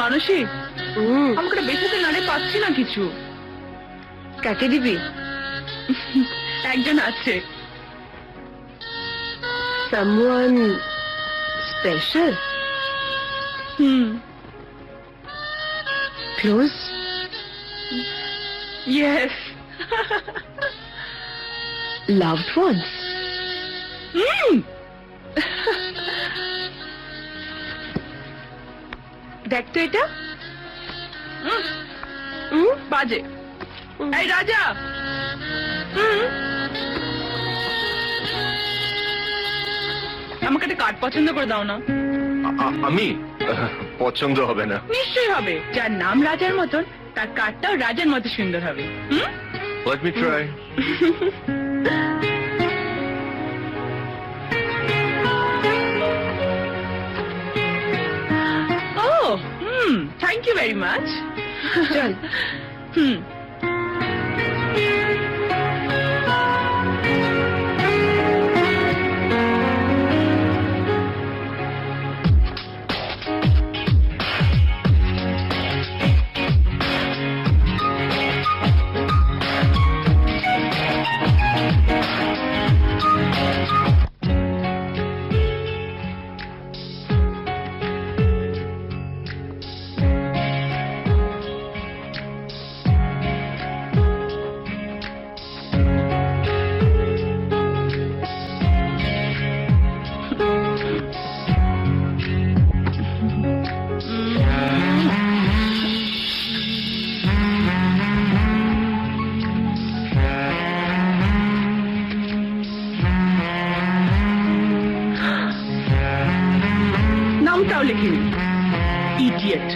মানসী আমাকে বেঁচেতে নাড়ে পাচ্ছি না কিছু। কাকে দিবি? একজন আছে। Someone special? Close? Yes. Loved ones? দেখ তো এটা। বাজে। এই রাজা, আমাকে একটা কার্ড পছন্দ করে দাও না। আমি পছন্দ হবে না। নিশ্চয়ই হবে। যার নাম রাজার মতন তার কার্ডটাও রাজার মতো সুন্দর হবে। Let me try. Oh, thank you very much. চল। নামটাও লিখিনি। ইডিয়েট।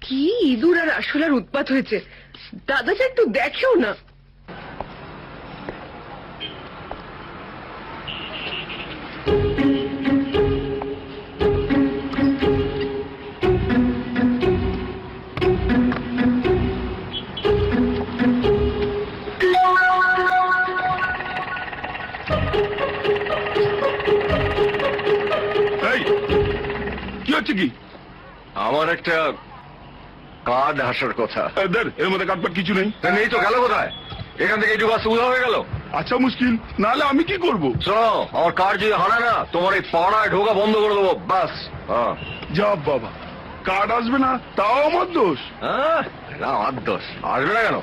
কি ইঁদুর আর আরশোলার উৎপাত হয়েছে। দাদা যে একটু দেখেও না। কি হচ্ছে কি? আমার একটা কার্ড আসার কথা। এর মধ্যে কার্ড কিছু নেই। নেই তো, গেল কোথায়? এখান থেকে এইটুকু আসতে উধাও হয়ে গেল। আচ্ছা মুশকিল, নাহলে আমি কি করবো? শোনো, আমার কার্ড যদি হারায় না, তোমার এই পাড়ায় ঢোকা বন্ধ করে দেবো, বাস। যা বাবা, কার্ড আসবে না তাও আমার দোষ? না, আমার দোষ আসবে না কেন?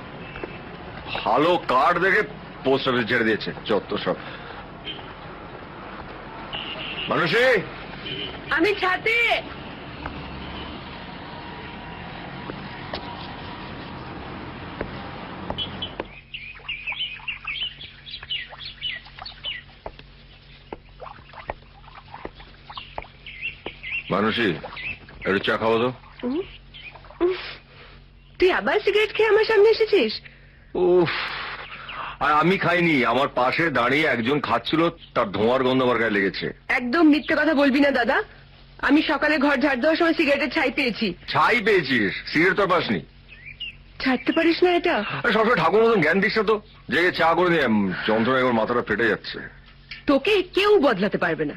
ভালো কার্ড দেখে পোস্ট অফিস ছেড়ে দিয়েছে, যত সব। মানুষে আমি ছাতে। মানুষই একটু চা খাবো তো। তুই আবার সিগারেট খেয়ে আমার সামনে এসেছিস? উফ, আর আমি খাইনি, আমার পাশে দাঁড়িয়ে একজন খাচ্ছিল, তার ধোঁয়ার গন্ধ আমার গায়ে লেগেছে। একদম মিথ্যে কথা বলবি না দাদা। আমি সকালে ঘর ঝাড় দেওয়ার সময় সিগারেটের ছাই পেয়েছি। ছাই পেয়েছিস? সিগারেট তো পাসনি। ছাড়তে পারিস না এটা? সবসময় ঠাকুর মতন জ্ঞান দিস না তো। জেগে চা করে দিয়ে যন্ত্রণা এবার মাথাটা ফেটে যাচ্ছে। তোকে কেউ বদলাতে পারবে না।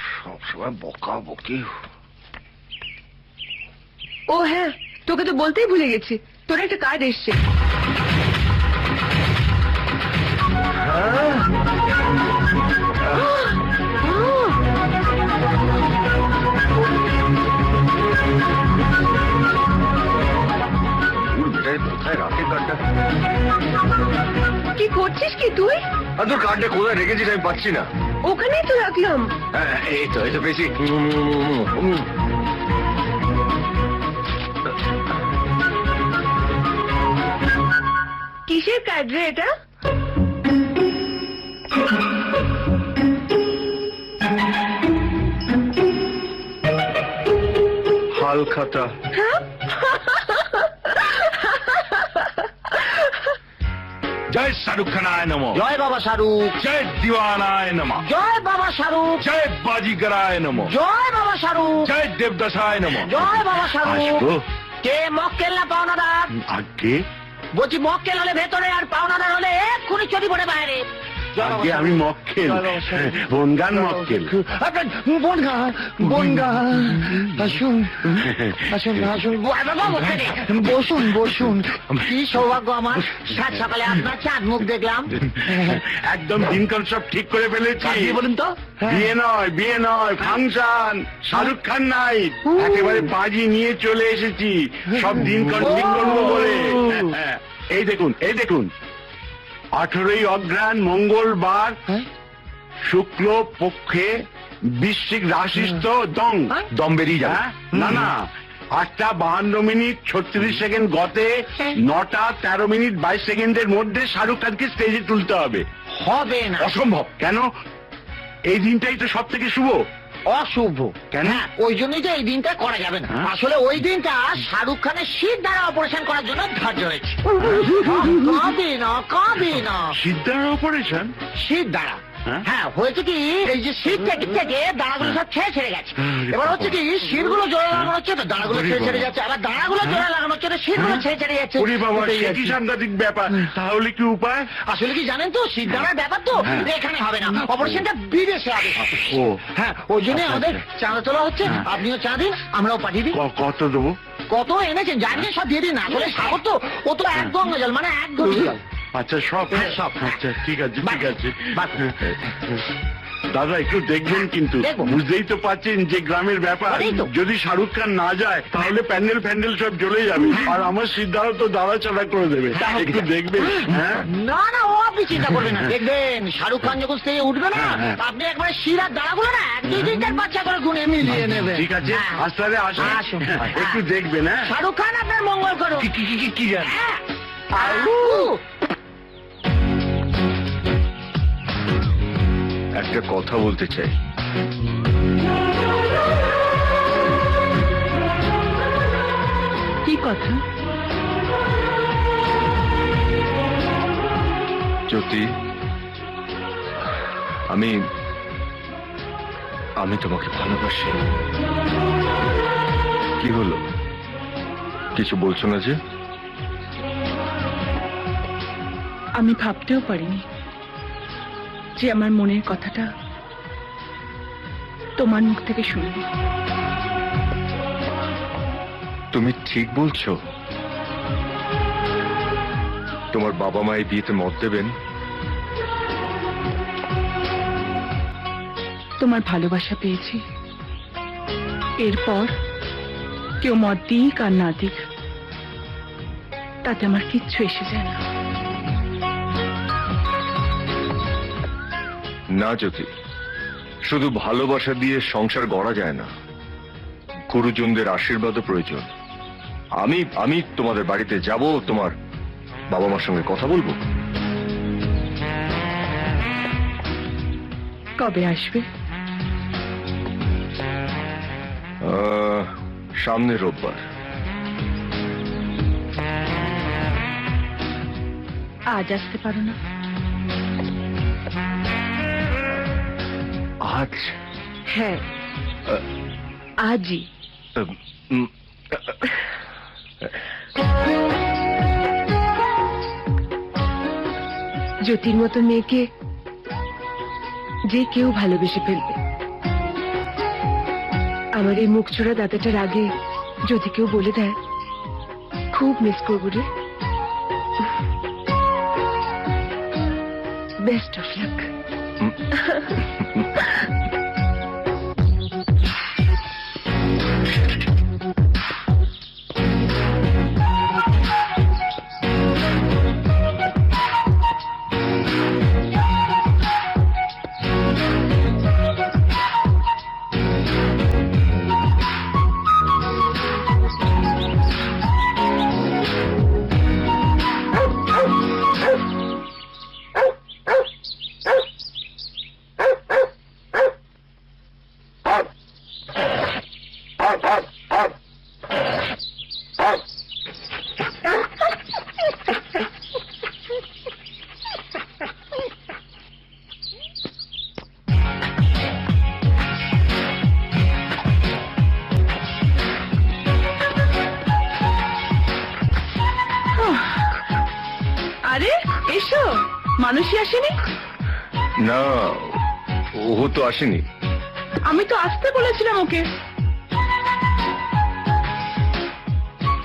সবসময় বকা বকি। ও হ্যাঁ, তোকে তো বলতেই ভুলে গেছি, তোর একটা কার্ড এসছে। কোথায় রাখে কার্ডটা? কি করছিস কি তুই? আর তোর কার্ডটা কোথায় রেখেছিস আমি পাচ্ছি না। ওখানেই তো রাখলাম। এই তো বেশি। কিসের কার্ড রে এটা? হালখাতা। জয় শাহরুখ খানায় নমঃ, জয় বাবা শাহরুখ, জয় দিওয়ানায় নমঃ, জয় বাবা শাহরুখ, জয় বাজিগরায় নমঃ, জয় বাবা শাহরুখ, জয় দেবদাসায় নমঃ। জয় বাবা শাহরুখ। আসবো? কে মক্কেল না পাওনাদার? আগে বলছি মক্কেল হলে ভেতরে আর পাওনাদার হলে এক্ষুনি চটি পড়ে বাইরে। আগে আমি মক্কেল, বনগান মক্কেল। বনগা বনগা, আসুন আসুন আসুন, বসুন বসুন। কি সৌভাগ্য আমার, সাত সকালে আপনার চাঁদ মুখ দেখলাম। একদম দিনকাল সব ঠিক করে ফেলেছি। কি বলুন তো? বিয়ে নয় ফাংশন, শাহরুখ খান নাই, একেবারে বাজি নিয়ে চলে এসেছি সব দিনকাল ঠিক করবো বলে। এই দেখুন 18ই অগ্রহায়ণ মঙ্গলবার, শুক্ল পক্ষে বৃশ্চিক রাশিস্থ দম দম বেরিয়ে যাবে। না 8:52 36 সেকেন্ড গতে 9:13 22 মধ্যে শাহরুখ খানকে স্টেজে তুলতে হবে। হবে না, অসম্ভব। কেন? এই দিনটাই তো সব থেকে শুভ। অশুভ। কেন? হ্যাঁ, ওই জন্যই তো এই দিনটা করা যাবে না। আসলে ওই দিনটা শাহরুখ খানের শীত দ্বারা অপারেশন করার জন্য ধার্য হয়েছে। কাঁদে না সিদ্ধার অপারেশন? শীত দ্বারা। হ্যাঁ, হয়েছে কি, এই যে শীত থেকে দাঁড়াগুলো সব ছেড়ে গেছে। এবার হচ্ছে কি, শীতগুলো জোড়া লাগানো হচ্ছে তো দাঁড়াগুলো ছেড়ে যাচ্ছে, আবার দাঁড়াগুলো জোড়া লাগানো হচ্ছে তো শীতগুলো ছেড়ে যাচ্ছে। ওরে বাবা, সে কি সাংঘাতিক ব্যাপার। তাহলে কি উপায়? আসলে কি জানেন তো, শীত দ্বারার ব্যাপার তো এখানে হবে না, অপারেশনটা বিদেশে হবে। ও হ্যাঁ, ওই জন্য আমাদের চাঁদা তোলা হচ্ছে। আপনিও চা দিন, আমরাও পাঠিয়ে দিই। কত দেবো? কত এনেছেন জানিয়ে সব দিয়ে দিন। আসলে সাগর তো, ও তো এক গঙ্গা জল, মানে এক গতি জল। আচ্ছা সব সব। আচ্ছা ঠিক আছে বাস। দাদা একটু দেখবেন কিন্তু, দেখবো। বুঝতেই তো পাচ্ছেন যে গ্রামের ব্যাপার। এই তো। যদি শাহরুখ খান না যায় তাহলে প্যান্ডেল সব জ্বলে যাবে, আর আমার সিদ্ধার্থ তো দাঁড়াচাড়া করে দেবে। একটু দেখবেন। হ্যাঁ না ও আপনি চিন্তা করবেন না, দেখবেন শাহরুখ খান যখন স্টেজে উঠবে না, আপনি একবারে শিরার দাঁড়াগুলো না 1-2-3 বাচ্চা করে গুনে মিলিয়ে নেবেন। ঠিক আছে, হ্যাঁ। আস্তে আসুন, আসুন। একটু দেখবেন। হ্যাঁ শাহরুখ খান আপনার মঙ্গল করুন। কি জান? হ্যাঁ। একটা কথা বলতে চাই। কি কথা? জ্যোতি, আমি তোমাকে ভালোবাসি। কি হলো, কিছু বলছো না যে? আমি ভাবতেও পারিনি যে আমার মনের কথাটা তোমার মুখ থেকে শুনবো। তুমি ঠিক বলছো? তোমার বাবা মা এই বিয়েতে মত দেবেন? তোমার ভালোবাসা পেয়েছি, এরপর কেউ মত দিক আর না দিক তাতে আমার কিচ্ছু এসে যায় না। না জ্যোতি, শুধু ভালোবাসা দিয়ে সংসার গড়া যায় না, গুরুজনদের আশীর্বাদও প্রয়োজন। আমি তোমাদের বাড়িতে যাব, তোমার বাবা মার সঙ্গে কথা বলবো। কবে আসবে? সামনের রোববার। আজ আসতে পারো না? আজ? হ্যাঁ, আজই। জ্যোতির মতো মেয়েকে যে কেউ ভালোবেসে ফেলবে। আমার এই মুখ ছোড়া দাদাটার আগে যদি কেউ বলে দেয় খুব মিস করবো রে। Best of luck. মানুষই আসেনি? না, ও তো আসেনি। আমি তো আসতে বলেছিলাম ওকে।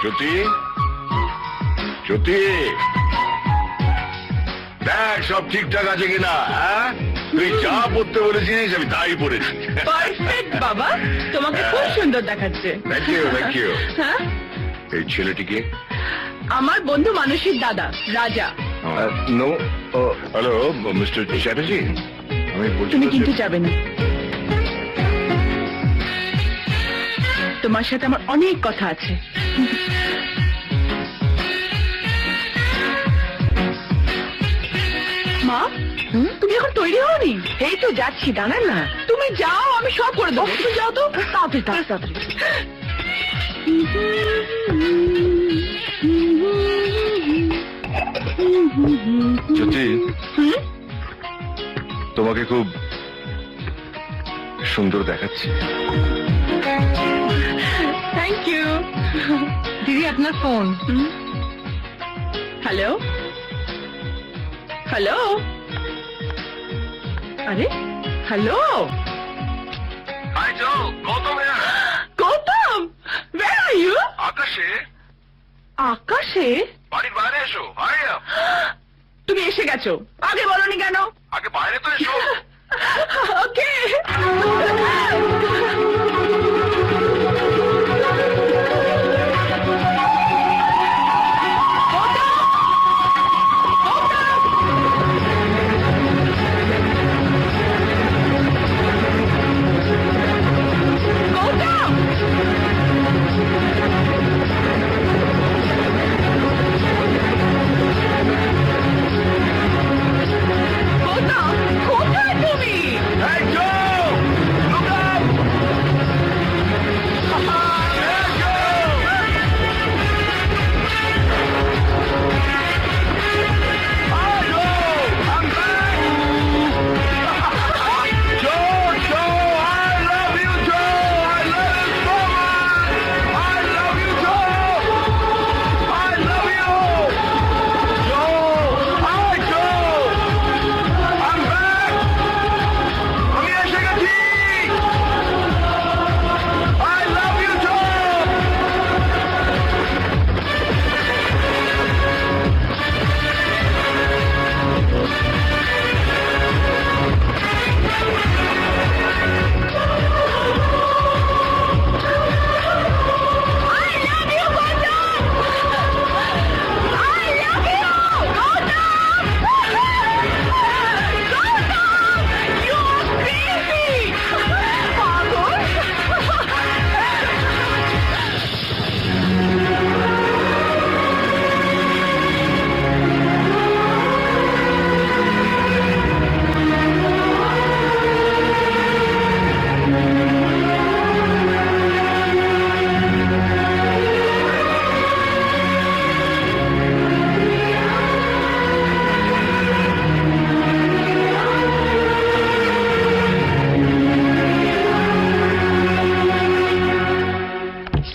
জ্যোতি, জ্যোতি, দেখ সব ঠিকঠাক আছে কিনা। হ্যাঁ, তুই যা পড়তে বলেছিস আমি তাই পড়েছি। পারফেক্ট বাবা, তোমাকে খুব সুন্দর দেখাচ্ছে। Thank you, thank you. হ্যাঁ, এই ছেলেটিকে? আমার বন্ধু মানুষের দাদা রাজা। নো, হ্যালো মিস্টার চ্যাটার্জি, আমি বলছি তুমি কিন্তু যাবে না। তোমার সাথে আমার অনেক কথা আছে। মা, তুমি এখন তৈরি হওনি? এই তো যাচ্ছি, দাঁড়ান না। তুমি যাও, আমি সব করে দেবো। তুমি যাও তো তাড়াতাড়ি তাড়াতাড়ি। জ্যোতি, হুম? তোমাকে খুব সুন্দর দেখাচ্ছে। Thank you. দিদি আপনার ফোন। হ্যালো, হ্যালো, আরে hello, hi Joe, Gautam Gautam, where are you? আকাশে, আকাশে? বাড়ির বাইরে এসো। হাই, তুমি এসে গেছো, আগে বলনি কেন? আগে বাইরে তো এসো। ওকে। কোথায় তুমি? Hey Joe, look up! Hey Joe! Hi Joe, I'm back! Joe, I love you Joe, I love you so much! I love you Joe! I love you! Joe, hi Joe! I'm back! আমি এসে গেছি! I love you Joe!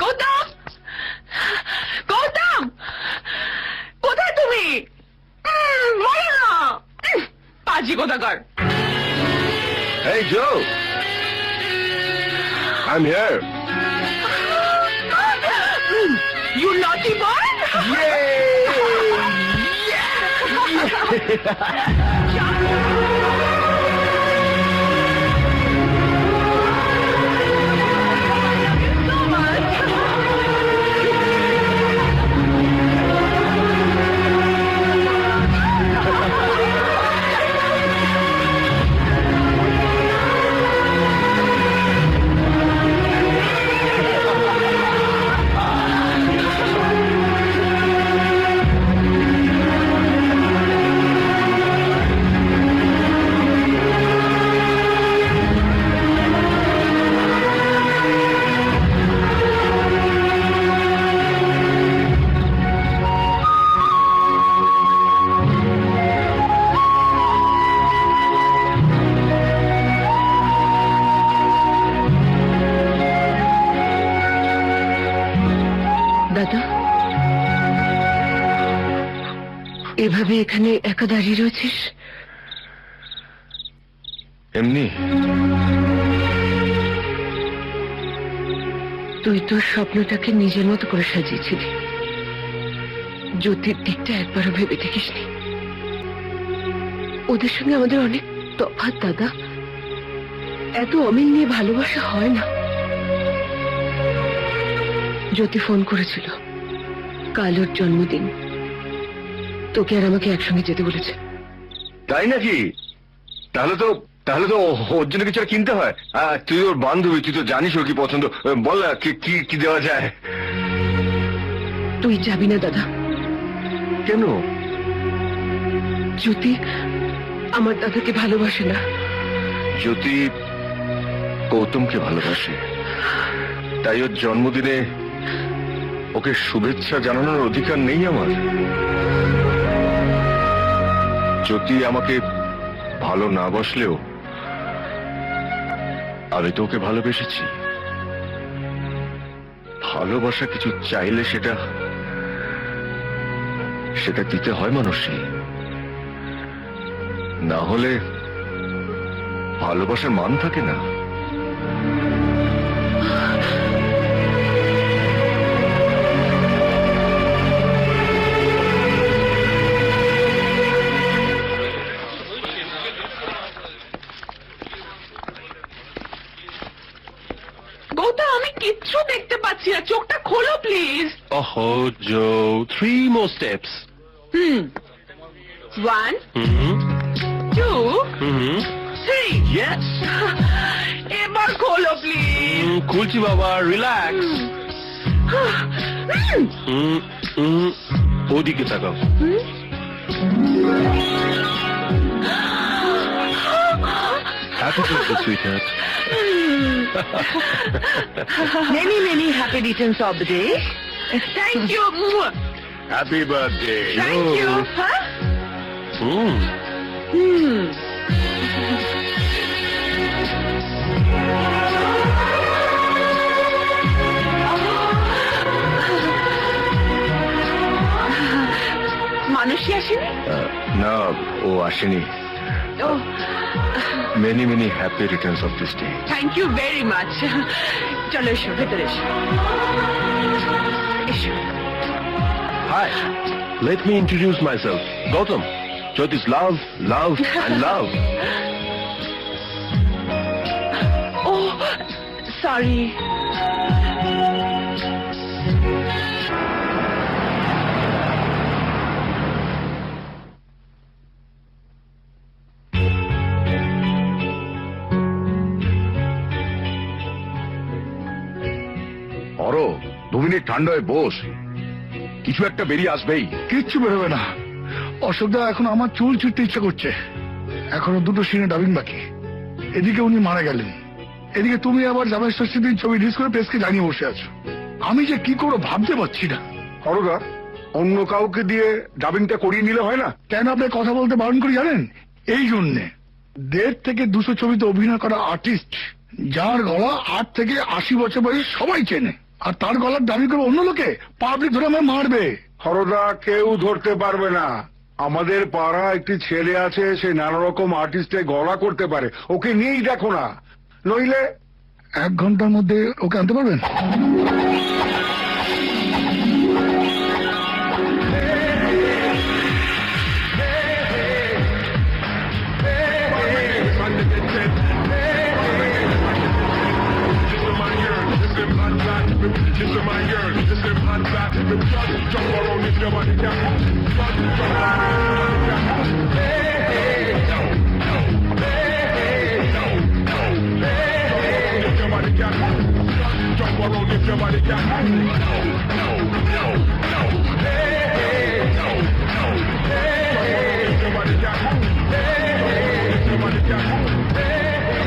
Gautam, Gautam, কোথায় তুমি? বলো না। পাজি কোথাকার। Hey Joe! I'm here! You naughty boy! So much. এভাবে এখানে একা দাঁড়িয়ে রয়েছিস? এমনি। তুই তোর স্বপ্নটাকে নিজের মতো করে সাজিয়েছিলি, জ্যোতির দিকটা একবারও ভেবে দেখিসনি? ওদের সঙ্গে আমাদের অনেক তফাৎ দাদা, এত অমিল নিয়ে ভালোবাসা হয় না। জ্যোতি ফোন করেছিল, কাল ওর জন্মদিন, তোকে আর আমাকে একসঙ্গে যেতে বলেছে। তাই নাকি? তাহলে তো ওর জন্য কিছু কিনতে হয়। তুই ওর বান্ধবী, তুই তো জানিস ওর কি পছন্দ। বল না, কি দেওয়া যায়? তুই যাবি না দাদা। কেন? জ্যোতি আমার দাদাকে ভালোবাসে না। জ্যোতি গৌতমকে ভালোবাসে, তাই ওর জন্মদিনে ওকে শুভেচ্ছা জানানোর অধিকার নেই আমার? জ্যোতি আমাকে ভালো না বাসলেও আমি তো ওকে ভালোবেসেছি। ভালোবাসা কিছু চাইলে সেটা দিতে হয় মানুষই, না হলে ভালোবাসার মান থাকে না। গৌতম, আমি কিচ্ছু দেখতে পাচ্ছি না, চোখটা খোলো please. Oh, Joe. 3 more steps. 1 2 3। Yes. এবার খোলো প্লিজ। খুলছি বাবা, relax. ওদিকে তাকাও। Happy birthday, sweetheart. Many happy returns of the day. Thank you. Happy birthday. Thank you. মানুষই আসেনি? না, ও আসেনি। Oh, many happy returns of this day. Thank you very much. চলো এসো, ভেতরে এসো। এসো। Hi. Let me introduce myself. Gautam. Jyoti's love and love. ও সরি। অরো, 2 মিনিট ঠান্ডা হয়ে বস, কিছু একটা বেরিয়ে আসবেই। কিচ্ছু বেরোবে না। অশোকদা, এখন আমার চুল ছিঁড়তে ইচ্ছা করছে। এখনো 2টো সিনে ডাবিং বাকি। এদিকে উনি মারা গেলেন, এদিকে তুমি আবার জামাই ষষ্ঠীর দিন ছবি রিলিজ করে প্রেসকে জানিয়ে বসে আছো। আমি যে কি করবো ভাবতে পারছি না। অরোদা, অন্য কাউকে দিয়ে ডাবিংটা করিয়ে নিলে হয় না? কেন আপনি কথা বলতে বারণ করি জানেন? এই জন্যে 1.5 থেকে 200 ছবিতে অভিনয় করা আর্টিস্ট, যার গলা 8 থেকে 80 বছর বয়সে সবাই চেনে, আর তার গলার দাবি করবে অন্য লোকে, পাবলিক ধরে আমায় মারবে। হরদা, কেউ ধরতে পারবে না। আমাদের পাড়া একটি ছেলে আছে, সে নানা রকম আর্টিস্টে গলা করতে পারে, ওকে নিয়েই দেখো না। নইলে 1 ঘন্টার মধ্যে ওকে আনতে পারবেন?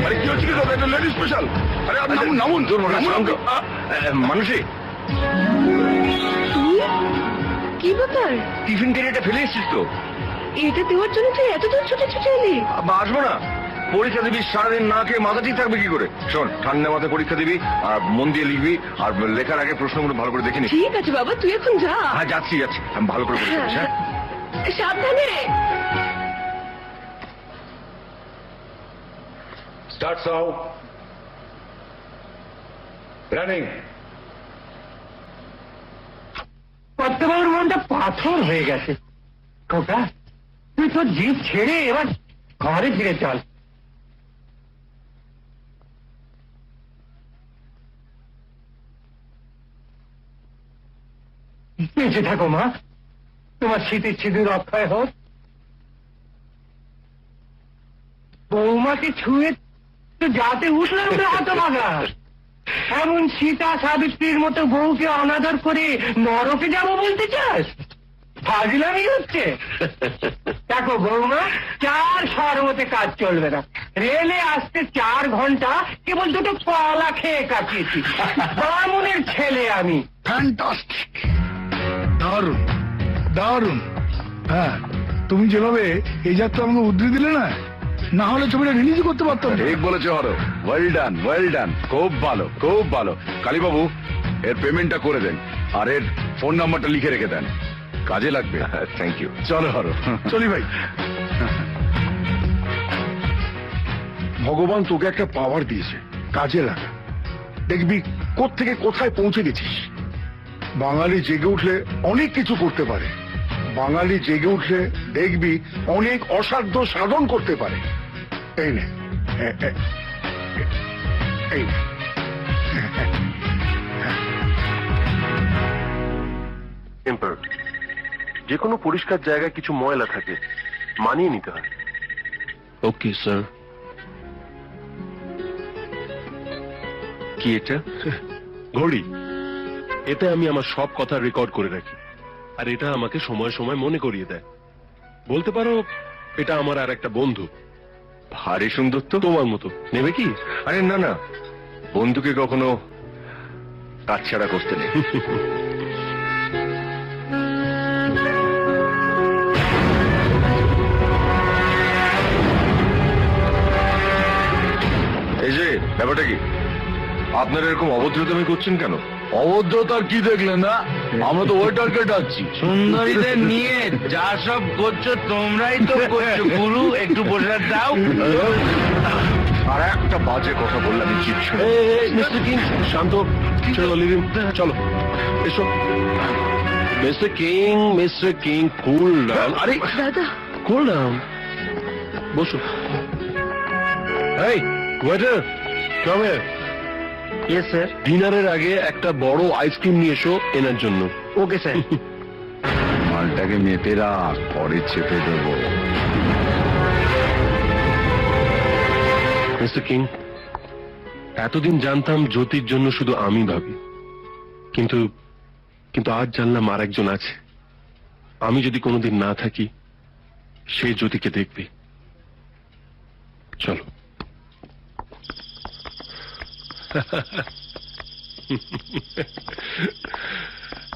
আরে কি হচ্ছে কি দাদা, এটা লেডি স্পেশাল। আরে আপনি নামুন মানুষই। তুই কি ব্যাপার? টিফিন ক্যারিয়ারটা ফেলে এসেছিস তো? এটা দেওয়ার জন্য তুই এত দূর ছুটে এলি? আসবো না? পরীক্ষা দিবি, সারাদিন না খেয়ে মাথা ঠিক থাকবে কি করে? শোন, ঠান্ডা মাথায় পরীক্ষা দিবি আর মন দিয়ে লিখবি, আর লেখার আগে প্রশ্নগুলো ভালো করে দেখে নিস। ঠিক আছে বাবা, তুই এখন যা। হ্যাঁ, যাচ্ছি, আমি ভালো করে পরীক্ষা দিস। হ্যাঁ, সাবধানে। Start now. Running. পদ্মবাবুর মনটা পাথর হয়ে গেছে। খোকা, তুই তোর জিভ ছেড়ে এবার ঘরে ফিরে চল। বেঁচে থাকো মা, তোমার শীতের সিঁদুর অক্ষয় হোক। বৌমাকে ছুঁয়ে তো যাতে উঠলে উঠে হতভাগা। এমন সীতা সাবিত্রীর মতো বউকে অনাদর করে নরকে যাবো বলতে চাস? ফাজলামি হচ্ছে। দেখো বৌমা, 4 শরবতে কাজ চলবে না। রেলে আসতে 4 ঘন্টা কেবল দুটো কলা খেয়ে কাটিয়েছি। বামুনের ছেলে আমি। ফ্যান্টাস্টিক, দারুণ দারুণ। হ্যাঁ, তুমি যেভাবে এই যাত্রা আমাকে উদ্ধৃতি দিলে না, না হলে ছবিটা রিলিজ করতে পারতাম না। ঠিক বলেছো হরো, ওয়েল ডান, খুব ভালো খুব ভালো। কালীবাবু, এর পেমেন্টটা করে দেন আর এর ফোন নাম্বারটা লিখে রেখে দেন, কাজে লাগবে। Thank you. চলো হরো, চলি ভাই। ভগবান তোকে একটা পাওয়ার দিয়েছে, কাজে লাগা। দেখবি কোত্থেকে কোথায় পৌঁছে গেছিস। বাঙালি জেগে উঠলে অনেক কিছু করতে পারে। বাঙালি জেগে উঠলে দেখবি অনেক অসাধ্য সাধন করতে পারে। এই নে, এই নে। এম্পার, যে কোনো পরিষ্কার জায়গায় কিছু ময়লা থাকে, মানিয়ে নিতে হয়। Okay sir. কি এটা? ঘড়ি। এতে আমি আমার সব কথা রেকর্ড করে রাখি, আর এটা আমাকে সময় সময় মনে করিয়ে দেয়। বলতে পারো এটা আমার আর একটা বন্ধু। ভারী সুন্দর তো। তোমার মতো। নেবে কি? আরে না না, বন্ধুকে কখনো কাজ ছাড়া করতে নেই। এই যে ব্যাপারটা কি, আপনারা এরকম অভদ্রতামি করছেন কেন? অভদ্রতার কি দেখলেন না? আমরা তো ওয়েটারকে ডাকছি। সুন্দরীদের নিয়ে যা সব করছো তোমরাই তো করছো গুরু, একটু বসে দাও। আর একটা বাজে কথা বললাম চিপস। মিস্টার কিং, শান্ত। চলো লিভিং, চলো এসো। Mister King, cool down. আরে দাদা, কুল ডাউন, বসো। এই waiter, come here. Yes sir. ডিনারের আগে একটা বড় আইসক্রিম নিয়ে এসো এনার জন্য। Okay sir. মালটাকে মেপে রাখ, পরে চেপে দেবো। মিস্টার কিং, এতদিন জানতাম জ্যোতির জন্য শুধু আমি ভাবি, কিন্তু কিন্তু আজ জানলাম আর একজন আছে। আমি যদি কোনোদিন না থাকি, সে জ্যোতিকে দেখবে। চলো।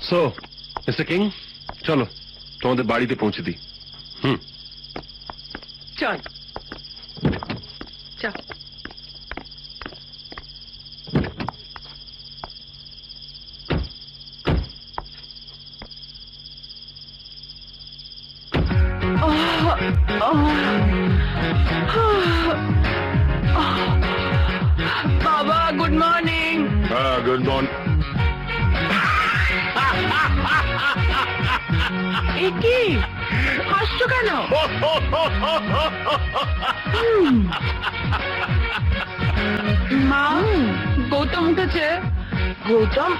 সো মিস্টার কিং, চলো তোমাদের বাড়িতে পৌঁছে দিই। চল চল। বাবা, গুড মর্নিং। হ্যাঁ, গুড মর্নিং। কি হাসছো কেন? মা, গৌতম উঠেছে। গৌতম,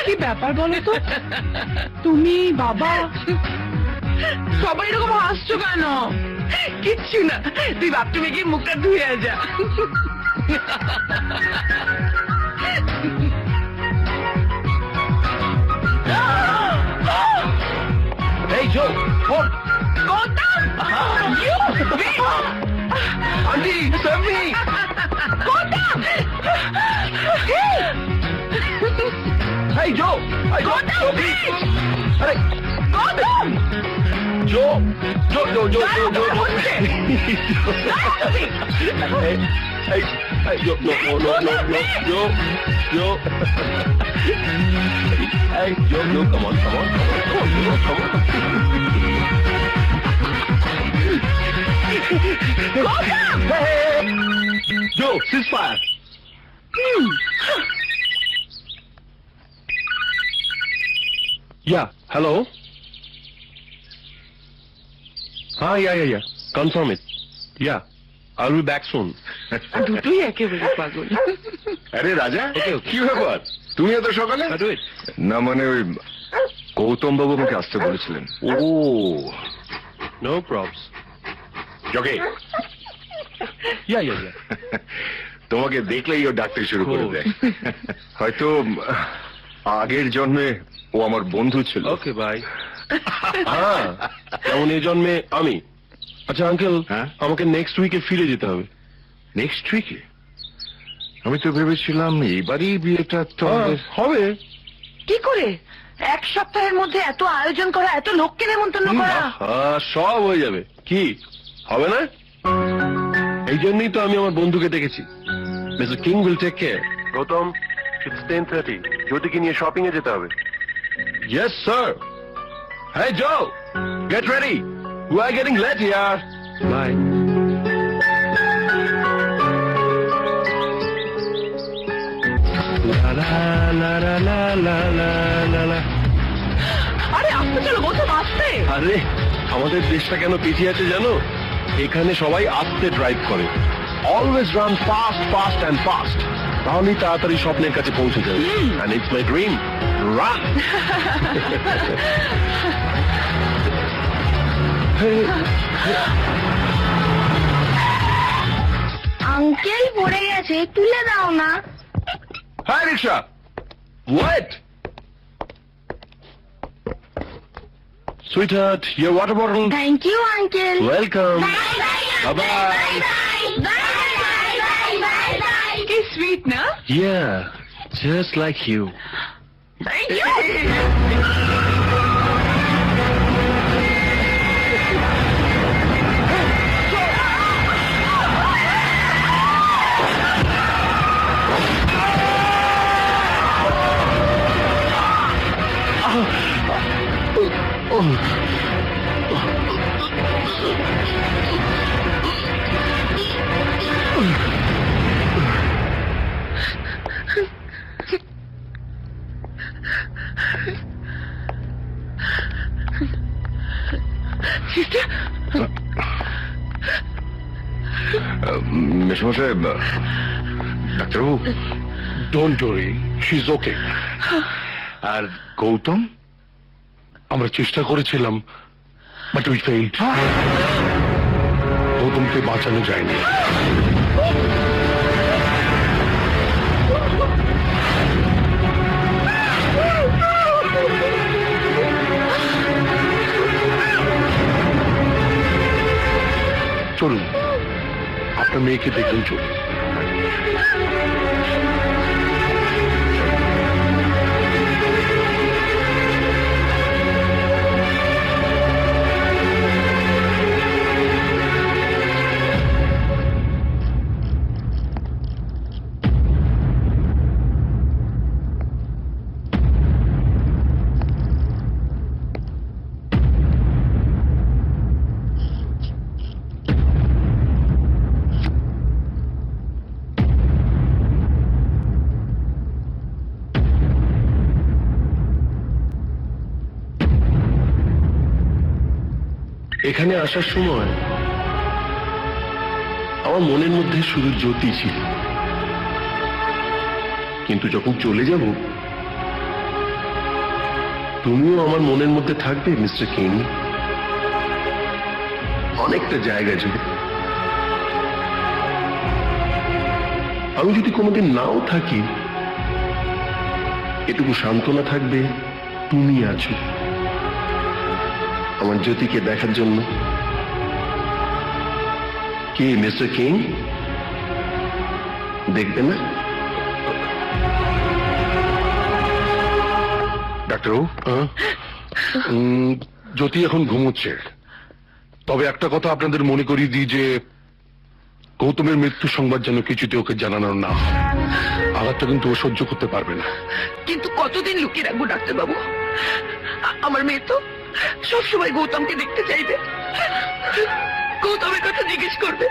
কি ব্যাপার বলো তো? তুমি বাবা সবাই এরকম হাসছো কেন? কিচ্ছু না, তুই বাথরুমে গিয়ে মুখটা ধুয়ে যা। এই জো, ফোন। গৌতম, আন্টি, সেভি। গৌতম, এই জো, এই জো, গৌতম, জো, আরে গৌতম, জো, জো, জো, জো, জো, জো, জো। Hey, yo, no, yo. Hey, yo, come on. Hey, yo, ceasefire. Yeah, hello. Yeah. Confirm it. Yeah, I'll be back soon. দুটোই একেবারে পাগল। আরে রাজা, Okay. কি ব্যাপার? তুমি এত সকালে? I do it. না মানে ওই গৌতম বাবু আমাকে আসতে বলেছিলেন। ও No probs. জগে, Yeah. তোমাকে দেখলেই ও ডাকতে শুরু করে Cool. দেয়। হয়তো আগের জন্মে ও আমার বন্ধু ছিল। Okay, bye. যেমন এই জন্মে আমি। আচ্ছা আঙ্কেল, হ্যাঁ? আমাকে নেক্সট উইকে ফিরে যেতে হবে। নেক্সট উইকে? আমি তো ভেবেছিলাম এবারই বিয়েটা তো হবে। কি করে 1 সপ্তাহের মধ্যে এত আয়োজন করা, এত লোককে নেমন্তন্ন করা? সব হয়ে যাবে। কি হবে না? এই জন্যই তো আমি আমার বন্ধুকে ডেকেছি। Mister King will take care. Gautam, it's 10:30। জ্যোতিকে নিয়ে শপিং এ যেতে হবে। Yes, sir. Hey, Joe, get ready. We are getting late here. Bye. La. আরে আসতে চলো, গৌতম আসতে। আরে আমাদের দেশটা কেন পিছিয়ে আছে জানো? এখানে সবাই আস্তে ড্রাইভ করে। Always run fast and fast, তাহলেই তাড়াতাড়ি স্বপ্নের কাছে পৌঁছে যাবে। And it's my dream. Run. Uncle পড়ে গেছে, তুলে দাও না। Hi, Riksha. What? Sweetheart, your water bottle. Thank you uncle. Welcome. Bye bye. কি সুইট না? Yeah, just like you. Thank you. মেশমশাই, ডাক্তারবাবু, don't worry, she is okay. আর গৌতম? আমরা চেষ্টা করেছিলাম, বাট উই ফেইলড। গৌতমকে বাঁচানো যায়নি। চলুন, আপনার মেয়েকে দেখুন। চলুন। এখানে আসার সময় আমার মনের মধ্যে শুধু জ্যোতি ছিল, কিন্তু যখন চলে যাব তুমিও আমার মনের মধ্যে থাকবে মিস্টার কিং, অনেকটা জায়গা জুড়ে। আমি যদি কোনোদিন নাও থাকি, এটুকু সান্ত্বনা থাকবে তুমি আছো আমার জ্যোতিকে দেখার জন্য। কি মিস্টার কিং, দেখবে না? ডাক্তারবাবু, জ্যোতি এখন ঘুমোচ্ছে। তবে একটা কথা আপনাদের মনে করিয়ে দিই যে গৌতমের মৃত্যু সংবাদ যেন কিছুতে ওকে জানানো না হয়। আঘাতটা কিন্তু ও সহ্য করতে পারবে না। কিন্তু কতদিন লুকিয়ে রাখবো ডাক্তারবাবু? আমার মেয়ে তো সবসময় গৌতমকে দেখতে চাইবে, গৌতমের কথা জিজ্ঞেস করবে,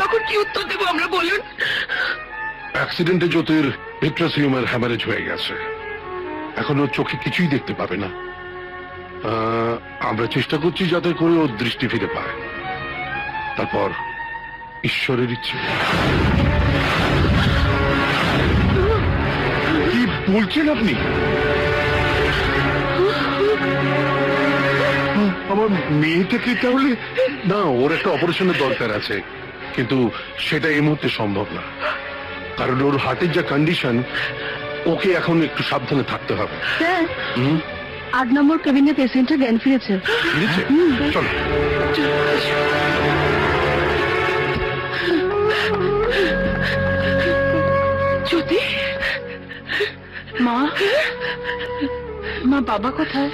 তখন কি উত্তর দেবো আমরা বলুন? অ্যাক্সিডেন্টে জ্যোতির ভিট্রাসিয়ামের হ্যামারেজ হয়ে গেছে, এখন ওর চোখে কিছুই দেখতে পাবে না। আমরা চেষ্টা করছি যাতে করে ওর দৃষ্টি ফিরে পায়, তারপর ঈশ্বরের ইচ্ছে। কি বলছেন আপনি? আমার মেয়েটাকে তাহলে? না, ওর একটা অপারেশনের দরকার আছে, কিন্তু সেটা এই মুহূর্তে সম্ভব না, কারণ ওর হার্টের যা কন্ডিশন, ওকে এখন একটু সাবধানে থাকতে হবে। স্যার, 8 নম্বর কেবিনে পেশেন্টের জ্ঞান ফিরেছে। ফিরেছে? চলো। জ্যোতি, মা, মা, বাবা কোথায়?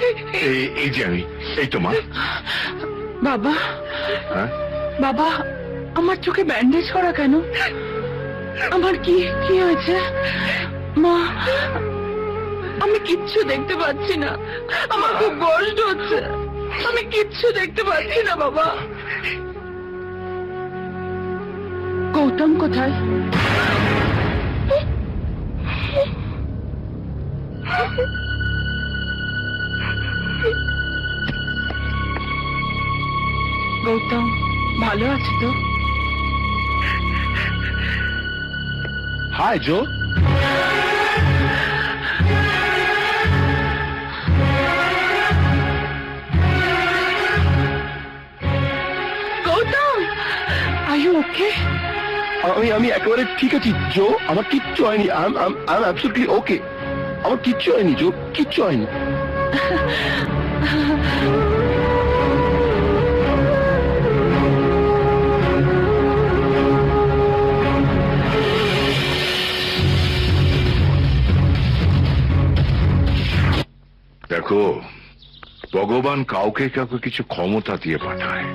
এই যে আমি, এই তো মা। বাবা, হ্যাঁ? বাবা, আমার চোখে ব্যান্ডেজ করা কেন? আমার কি কি হয়েছে? মা, আমি কিচ্ছু দেখতে পাচ্ছি না, আমার খুব কষ্ট হচ্ছে, আমি কিচ্ছু দেখতে পাচ্ছি না বাবা। গৌতম কোথায়? গৌতম ভালো আছে তো? Hi Joe. Gautam, are you okay? আমি একেবারে ঠিক আছি জো, আমার কিচ্ছু হয়নি। আই এম অ্যাবসলিউটলি ওকে, আমার কিচ্ছু হয়নি জো, কিচ্ছু হয়নি। দেখো, ভগবান কাউকে কাউকে কিছু ক্ষমতা দিয়ে পাঠায়।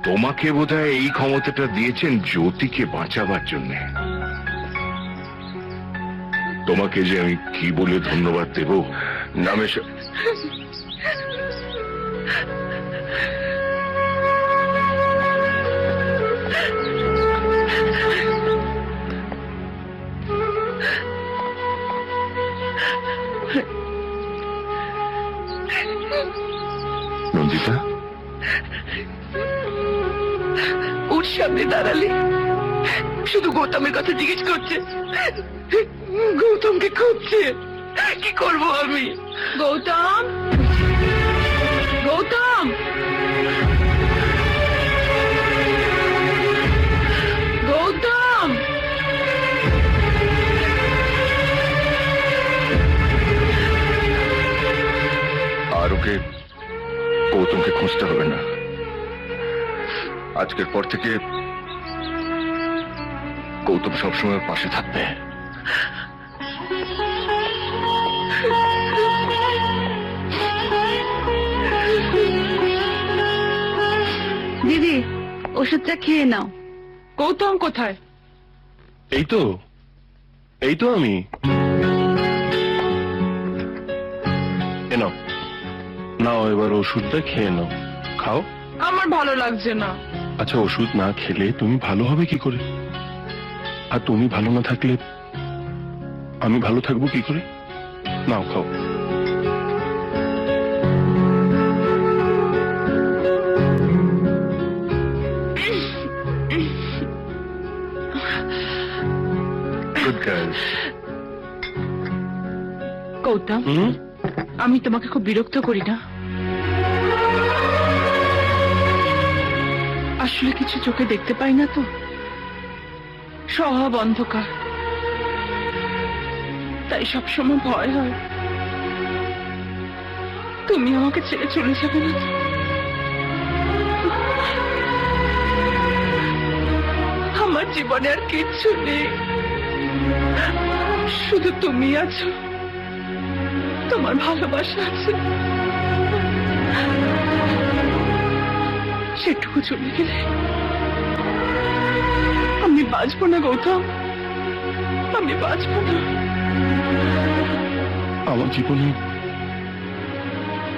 তোমাকে বোধহয় এই ক্ষমতাটা দিয়েছেন জ্যোতিকে বাঁচাবার জন্য। তোমাকে যে আমি কি বলে ধন্যবাদ দেব নামেশ। নন্দিতা, ওর সামনে দাঁড়ালে শুধু গৌতমের কথা জিজ্ঞেস করছে, গৌতমকে খুঁজছে, কি করব আমি? গৌতম, গৌতম, গৌতম, আর ওকে গৌতমকে খুঁজতে হবে না। আজকের পর থেকে গৌতম সবসময় পাশে থাকবে। দিদি, ওষুধটা খেয়ে নাও। গৌতম কোথায়? এই তো, এই তো আমি। এ নাও, নাও এবার ওষুধটা খেয়ে নাও, খাও। আমার ভালো লাগছে না। আচ্ছা, ওষুধ না খেলে তুমি ভালো হবে কি করে? আর তুমি ভালো না থাকলে আমি ভালো থাকবো কি করে? নাও, খাও। Good girl. গৌতম, আমি তোমাকে খুব বিরক্ত করি না? আসলে কিছু চোখে দেখতে পাই না তো, সব অন্ধকার, তাই সবসময় ভয় হয় তুমি আমাকে ছেড়ে চলে যাবে না তো? আমার জীবনে আর কিচ্ছু নেই, শুধু তুমি আছো, তোমার ভালোবাসা আছে, সেটুকু চলে গেলে আমি বাঁচবো না গৌতম, আমি বাঁচবো না। আমার জীবনে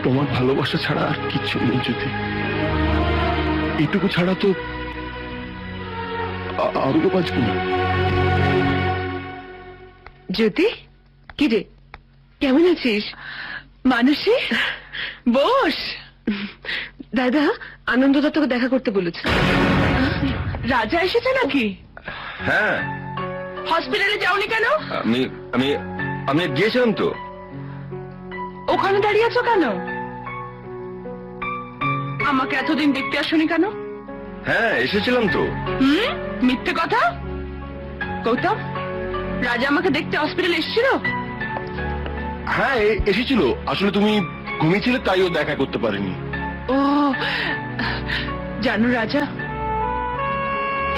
তোমার ভালোবাসা ছাড়া আর কিচ্ছু নেই জ্যোতি। এইটুকু ছাড়া তো আরো বাঁচবো না। জ্যোতি, কি রে, কেমন আছিস? মানসী, বস। দাদা, আনন্দদা তোকে দেখা করতে বলেছে। রাজা এসেছে নাকি? হ্যাঁ, হসপিটালে যাওনি কেন? আমি আমি আমি গিয়েছিলাম তো। ওখানে দাঁড়িয়ে আছো কেন? আমাকে এতদিন দেখতে আসোনি কেন? হ্যাঁ, এসেছিলাম তো। মিথ্যে কথা। গৌতম, রাজা আমাকে দেখতে হসপিটালে এসেছিল? হ্যাঁ, এসেছিল। আসলে তুমি ঘুমিয়েছিলে, তাই ও দেখা করতে পারেনি। ও, জানো রাজা,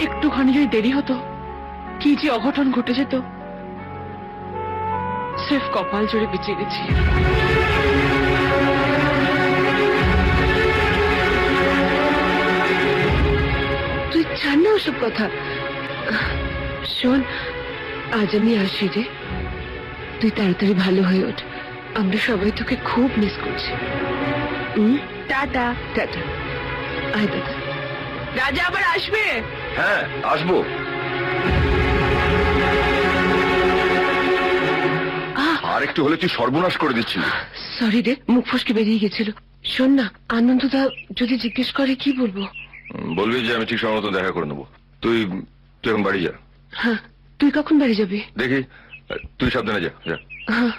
একটুখানি যদি দেরি হতো, কি যে অঘটন ঘটে যেত। স্রেফ কপাল জোরে বেঁচে গেছি। তুই জান না ওসব কথা। শোন, আজ আমি আসি রে, তুই তাড়াতাড়ি ভালো হয়ে ওঠ। আমরা সবাই তোকে খুব মিস করছি। Tata tata. আয় দাদা। রাজা আবার আসবে। হ্যাঁ, আসবো। আর একটু হলে তুই সর্বনাশ করে দিচ্ছিলি। সরি রে, মুখ ফসকে বেরিয়ে গেছিল। শোন না, আনন্দদা যদি জিজ্ঞেস করে কি বলবো? বলবি যে আমি ঠিক সময় মতো দেখা করে নেবো। তুই তুই এখন বাড়ি যা। হ্যাঁ, তুই কখন বাড়ি যাবি? দেখি, তুই সাবধানে যা যা। হ্যাঁ।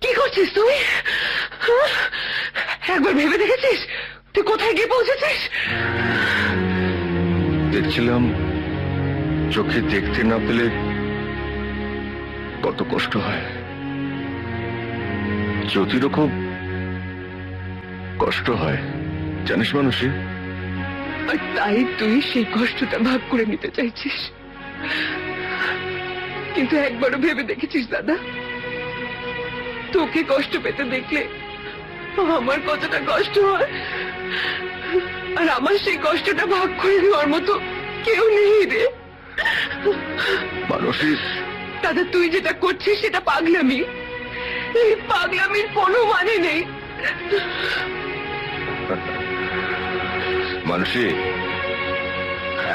কি করছিস তুই? একবার ভেবে দেখেছিস তুই কোথায় গিয়ে পৌঁছেছিস? দেখছিলাম চোখে দেখতে না পেলে কত কষ্ট হয়। জ্যোতিরও খুব কষ্ট হয়, জানিস মানুষই। আর তাই তুই সেই কষ্টটা ভাগ করে নিতে চাইছিস। কিন্তু একবারও ভেবে দেখেছিস দাদা, তোকে কষ্ট পেতে দেখলে আমার কতটা কষ্ট হয়, আর আমার সেই কষ্টটা ভাগ করে নেওয়ার মতো কেউ নেই রে। মানুষই দাদা, তুই যেটা করছিস সেটা পাগলামি। এই পাগলামির কোনো মানে নেই। মানুষই,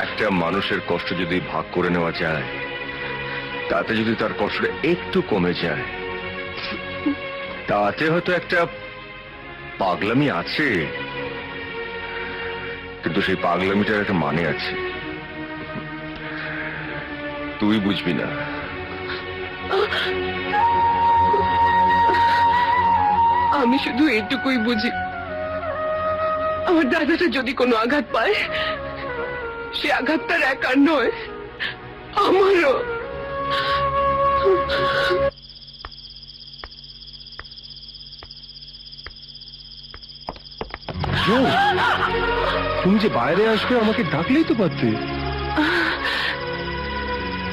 একটা মানুষের কষ্ট যদি ভাগ করে নেওয়া যায়, তাতে যদি তার কষ্টটা একটু কমে যায়, তাতে হয়তো একটা পাগলামি আছে, কিন্তু সেই পাগলামিটার একটা মানে আছে। তুই বুঝবি না। আমি শুধু এইটুকুই বুঝি, আমার দাদাটা যদি কোনো আঘাত পায়, সে আঘাত তার একার নয়, আমারও। তুমি যে বাইরে আসবে আমাকে ডাকলেই তো পারতে।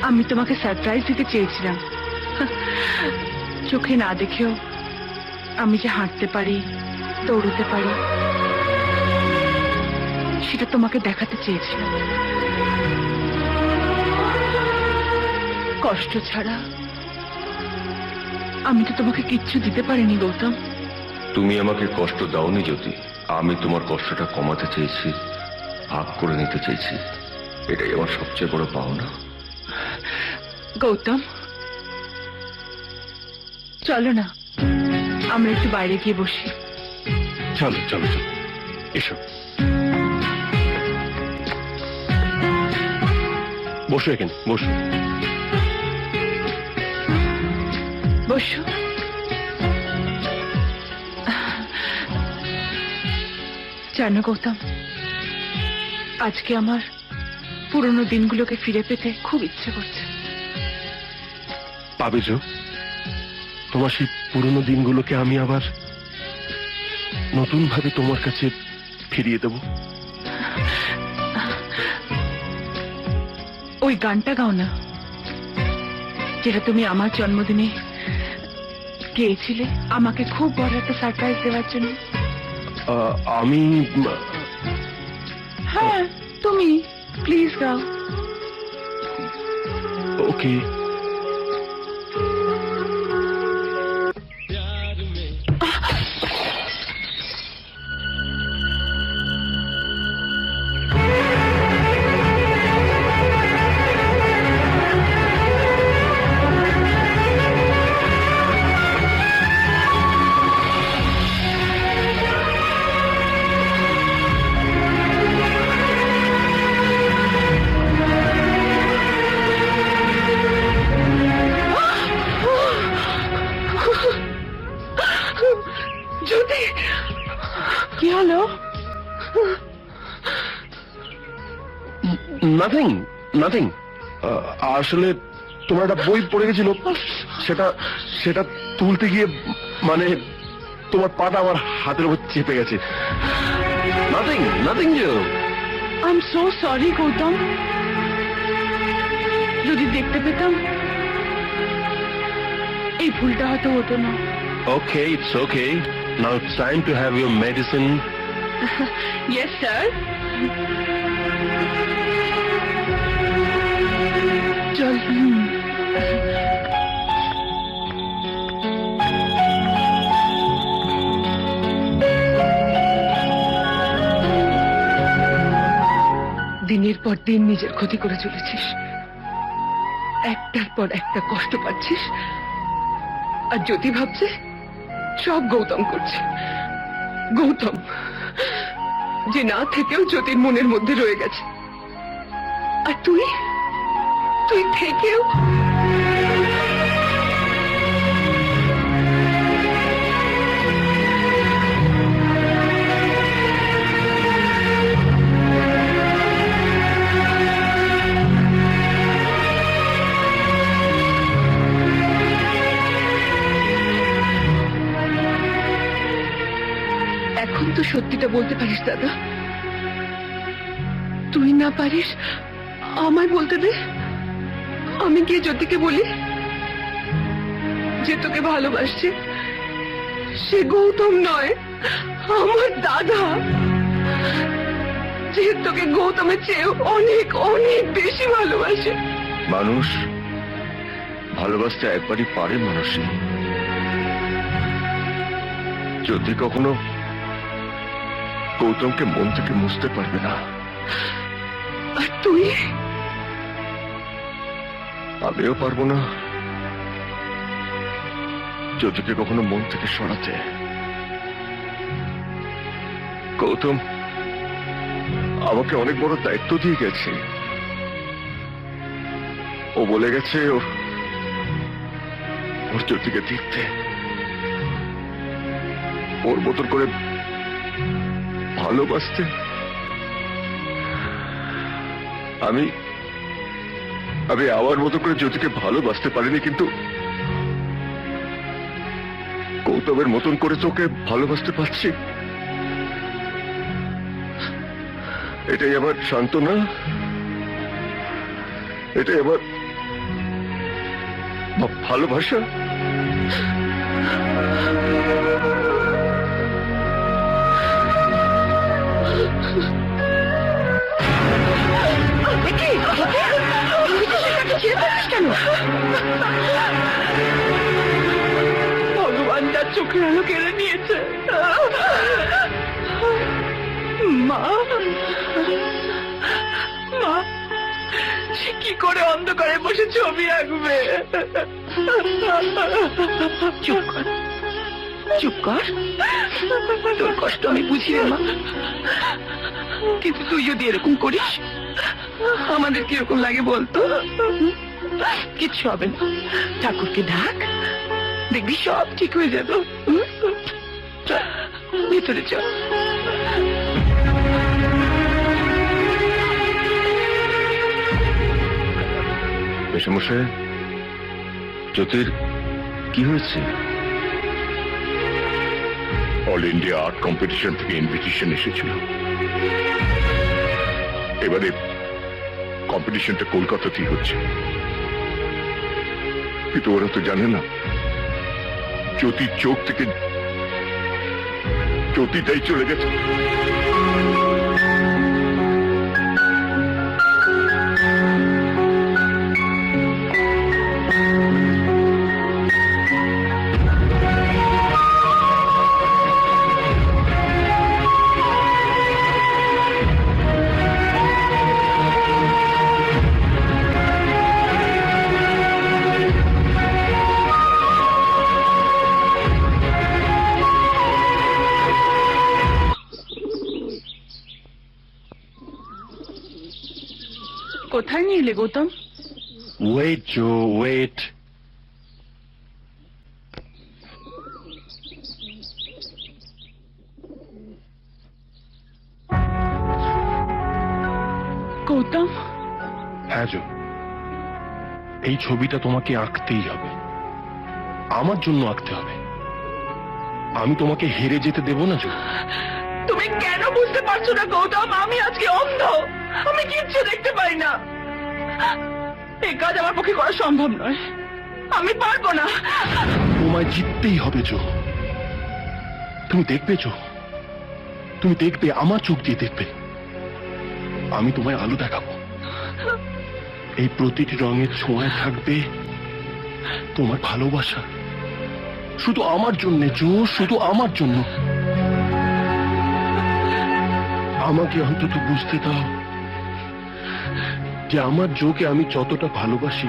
আমি তোমাকে সারপ্রাইজ দিতে চেয়েছিলাম। চোখে না দেখেও আমি যে হাঁটতে পারি, দৌড়তে পারি, সেটা তোমাকে দেখাতে চেয়েছিলাম। কষ্ট ছাড়া আমি তো তোমাকে কিচ্ছু দিতে পারিনি গৌতম। তুমি আমাকে কষ্ট দাওনি জ্যোতি, আমি তোমার কষ্টটা কমাতে চেয়েছি, ভাগ করে নিতে চেয়েছি। এটাই আমার সবচেয়ে বড় পাওনা। গৌতম, চলো না আমরা একটু বাইরে গিয়ে বসি। চলো চলো চলো, এসো বসো, এখানে বসো। বসো। জানো গৌতম, আজকে আমার পুরনো দিনগুলোকে ফিরে পেতে খুব ইচ্ছে করছে। পাবে যো, তোমার সেই পুরনো দিনগুলোকে আমি আবার নতুন ভাবে তোমার কাছে ফিরিয়ে দেব। ওই গানটা গাও না, যেটা তুমি আমার জন্মদিনে গেয়েছিলে আমাকে খুব বড় একটা সারপ্রাইজ দেওয়ার জন্য। আমি হ্যাঁ তুমি, প্লিজ গাও। ওকে। জ্যোতি, কি হলো? নাথিং নাথিং, আসলে তোমার একটা বই পড়ে গেছিল, সেটা সেটা তুলতে গিয়ে মানে তোমার পাটা আমার হাতের উপর চেপে গেছে। নাথিং নাথিং জো। I am so sorry Gautam, যদি দেখতে পেতাম এই ভুলটা হয়তো হতো না। Okay, it's okay. Now it's time to have your medicine. Yes sir. চল। দিনের পর দিন নিজের ক্ষতি করে চলেছিস, একটার পর একটা কষ্ট পাচ্ছিস, আর জ্যোতি ভাবছে সব গৌতম করছে। গৌতম যে না থেকেও জ্যোতির মনের মধ্যে রয়ে গেছে, আর তুই তুই থেকেও। এখন তো সত্যিটা বলতে পারিস দাদা। তুই না পারিস আমায় বলতে দে, আমি গিয়ে জ্যোতিকে বলি যে তোকে ভালোবাসছে সে গৌতম নয়, আমার দাদা, যে তোকে গৌতমের চেয়ে অনেক অনেক বেশি ভালোবাসে। মানুষ ভালোবাসতে একবারই পারে মানুষই, যদি কখনো গৌতমকে মন থেকে মুছতে পারবে না। আর তুই? আমিও পারবো না জ্যোতিকে কখনো মন থেকে সরাতে। গৌতম আমাকে অনেক বড় দায়িত্ব দিয়ে গেছে। ও বলে গেছে ওর জ্যোতিকে দেখতে, ওর মতন করে ভালোবাসতে। আমি আমার মতো করে জ্যোতিকে ভালোবাসতে পারিনি, কিন্তু গৌতমের মতন করে তোকে ভালোবাসতে পারছি। এটাই আমার সান্ত্বনা, এটাই আমার ভালোবাসা। কেন? চোখের আলো কেড়ে নিয়েছে। মা, মা, সে কি করে অন্ধকারে বসে ছবি আঁকবে? চুপ কর, চুপ কর। তোর কষ্ট আমি বুঝি রে মা, কিন্তু তুই যদি এরকম করিস আমাদের কিরকম লাগে বলতো? কিচ্ছু হবে না, ঠাকুরকে ডাক, দেখবি সব ঠিক হয়ে যাবে। চল ভিতরে চল। মেশামশাই, জ্যোতির কি হয়েছে? অল ইন্ডিয়া আর্ট কম্পিটিশন থেকে ইনভিটেশন এসেছিল। এবারে কম্পিটিশনটা কলকাতাতেই হচ্ছে, কিন্তু ওরা তো জানে না জ্যোতির চোখ থেকে জ্যোতিটাই চলে গেছে। কোথায় নিয়ে এলে গৌতম? ওয়েট জো, ওয়েট। গৌতম, হ্যাঁ জো, এই ছবিটা তোমাকে আঁকতেই হবে, আমার জন্য আঁকতে হবে। আমি তোমাকে হেরে যেতে দেব না জো। তুমি কেন বুঝতে পারছো না গৌতম? আমি আজকে অন্ধ, আমি কিচ্ছু দেখতে পাই না। এই কাজ আমার পক্ষে করা সম্ভব নয়, আমি পারবো না। তোমায় জিততেই হবে জো। তুমি দেখবে জো, তুমি দেখবে, আমার চোখ দিয়ে দেখবে। আমি তোমায় আলো দেখাবো, এই প্রতিটি রঙের ছোঁয়ায় থাকবে তোমার ভালোবাসা, শুধু আমার জন্য জো, শুধু আমার জন্য। আমাকে অন্তত বুঝতে দাও যে আমার জোকে আমি যতটা ভালোবাসি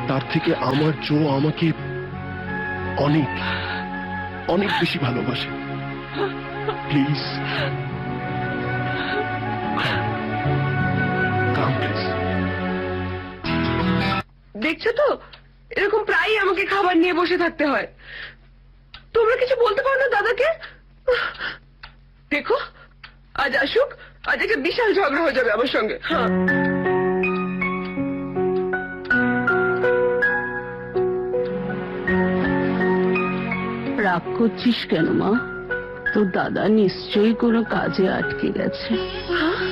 তার থেকে আমার জো আমাকে অনেক অনেক বেশি ভালোবাসে। Please come please. দেখছো তো, এরকম প্রায়ই আমাকে খাবার নিয়ে বসে থাকতে হয়। তোমরা কিছু বলতে পারো না দাদাকে? দেখো, আজ আসুক, আজ একটা বিশাল ঝগড়া হয়ে যাবে আমার সঙ্গে। হ্যাঁ, রাগ করছিস কেন মা? তোর দাদা নিশ্চয়ই কোনো কাজে আটকে গেছে।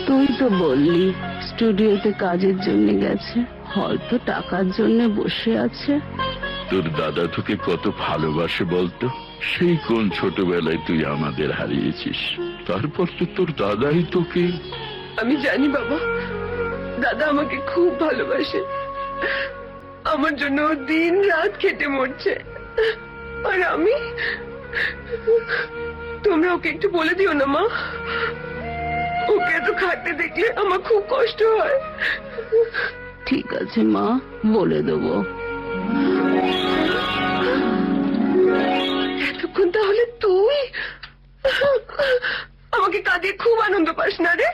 তুই তো বললি স্টুডিওতে কাজের জন্য গেছে, হয়তো টাকার জন্য বসে আছে। তোর দাদা তোকে কত ভালোবাসে বলতো? সেই কোন ছোটবেলায় তুই আমাদের হারিয়েছিস, তারপর তো তোর দাদাই তোকে। আমি জানি বাবা, দাদা আমাকে খুব ভালোবাসে। আমার জন্য ও দিন রাত খেটে মরছে, আর আমি। তোমরা ওকে একটু বলে দিও না মা, ওকে এত খাটতে দেখলে আমার খুব কষ্ট হয়। ঠিক আছে মা, বলে দেবো। এতক্ষণ তাহলে তুই আমাকে কাঁদিয়ে খুব আনন্দ পাস না রে?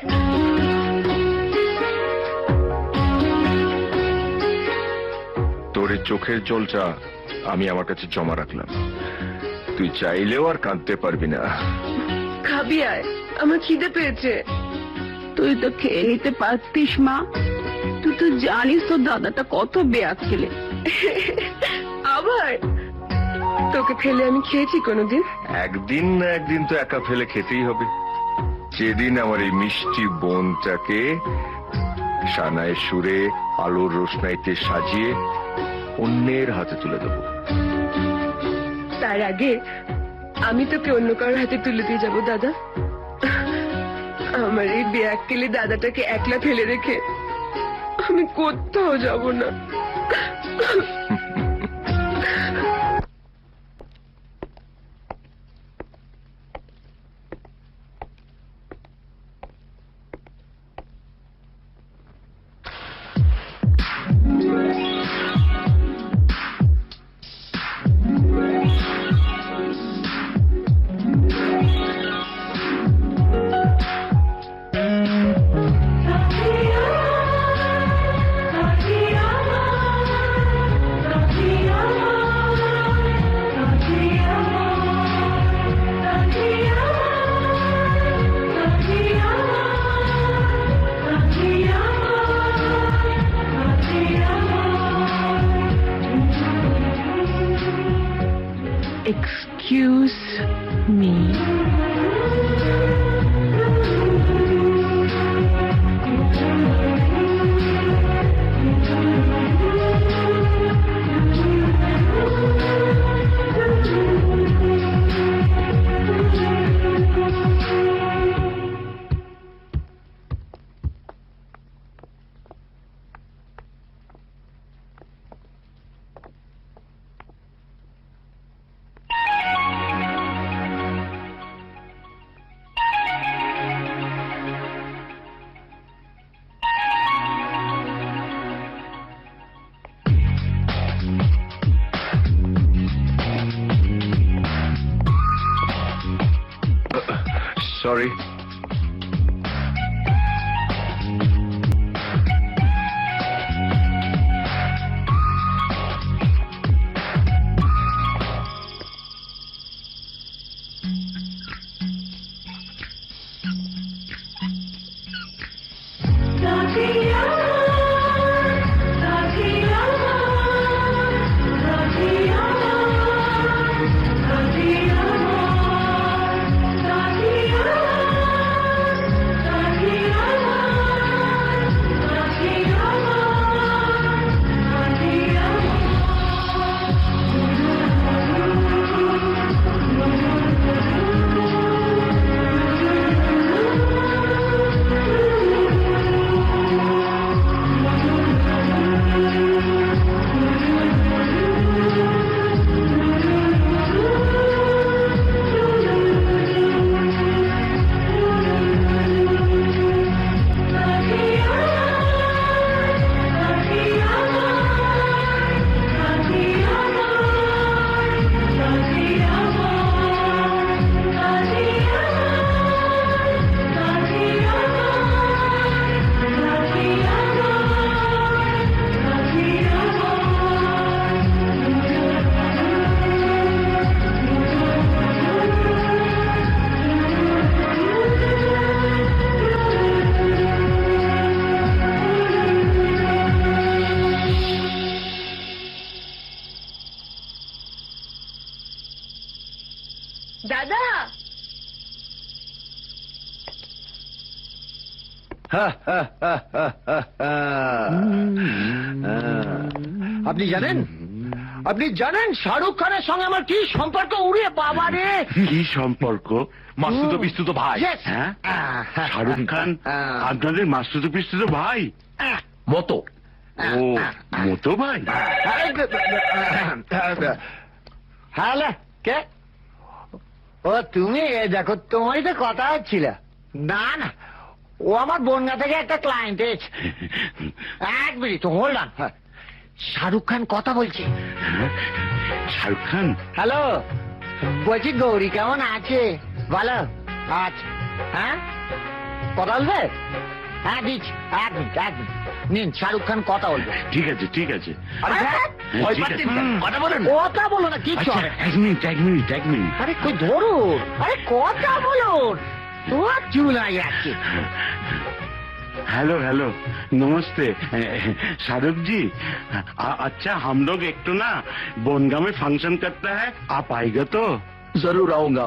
তোর এই চোখের জলটা আমি আমার কাছে জমা রাখলাম, তুই চাইলেও আর কাঁদতে পারবি না। খাবি আয়, আমার খিদে পেয়েছে। তুই তো খেয়ে নিতে পারতিস মা, তুই তো জানিস তোর দাদাটা কত বেয়াক্কেলে। আবার তোকে ফেলে আমি খেয়েছি কোনোদিন? একদিন না একদিন তো একা ফেলে খেতেই হবে। যেদিন আমার এই মিষ্টি বোনটাকে সানায় সুরে আলোর রোশনাইতে সাজিয়ে অন্যের হাতে তুলে দেবো, তার আগে আমি তোকে অন্য কারোর হাতে তুলে দিয়ে যাবো দাদা। আমার এই বেয়াক্কেলে দাদাটাকে একলা ফেলে রেখে আমি কোথাও যাব না। Excuse me. সরি। দাদা, আপনি জানেন শাহরুখ খানের সঙ্গে আমার কি সম্পর্ক? উড়ে বাবা রে! কি সম্পর্ক? মাসুতো পিস্তুতো ভাই? Yes. হ্যাঁ, শাহরুখ খান আপনাদের মাসুতো পিস্তুতো ভাই? মতো ও মতো ভাই? হ্যালো, কে? ও তুমি? দেখো, তোমারই তো কথা হচ্ছিল। না না, ও আমার বনগা থেকে একটা ক্লায়েন্ট এসেছে। এক minute, hold on. Shahrukh Khan কথা বলছে। শাহরুখ খান? হ্যালো, বলছি গৌরী কেমন আছে? ভালো? আচ্ছা, হ্যাঁ, কথা বলবে? হ্যাঁ দিচ্ছি, এক মিনিট। নিন, শাহরুখ খান কথা বলবে। ঠিক আছে ঠিক আছে। কথা বলো না, কিচ্ছু হবে না। এক মিনিট। আরে কই ধরুন, আরে কথা বলুন। তোমার চুল আগে যাচ্ছে। हेलो नमस्ते शाहरुख जी। अच्छा, हम लोग एक तो ना बोनगा में फंक्शन करता है, आप आएगा तो? जरूर आऊंगा।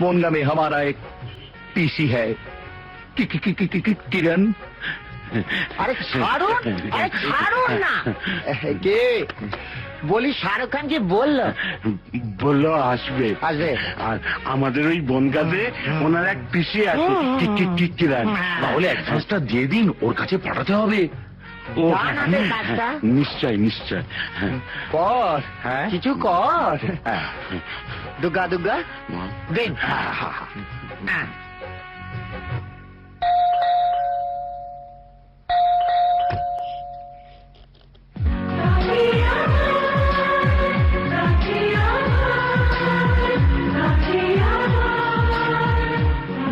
बोनगा में हमारा एक पीसी है, किरण। अरे ছাড়ুন না। কে বলি? শাহরুখ খান কি বললো আসবে। আর আমাদের ওই বনগাতে ওনার এক পিসি আছে, কিরণ। তাহলে অ্যাডভান্সটা দিয়ে দিন, ওর কাছে পাঠাতে হবে। ও নিশ্চয়। কর, কিছু কর। দুর্গা দিন।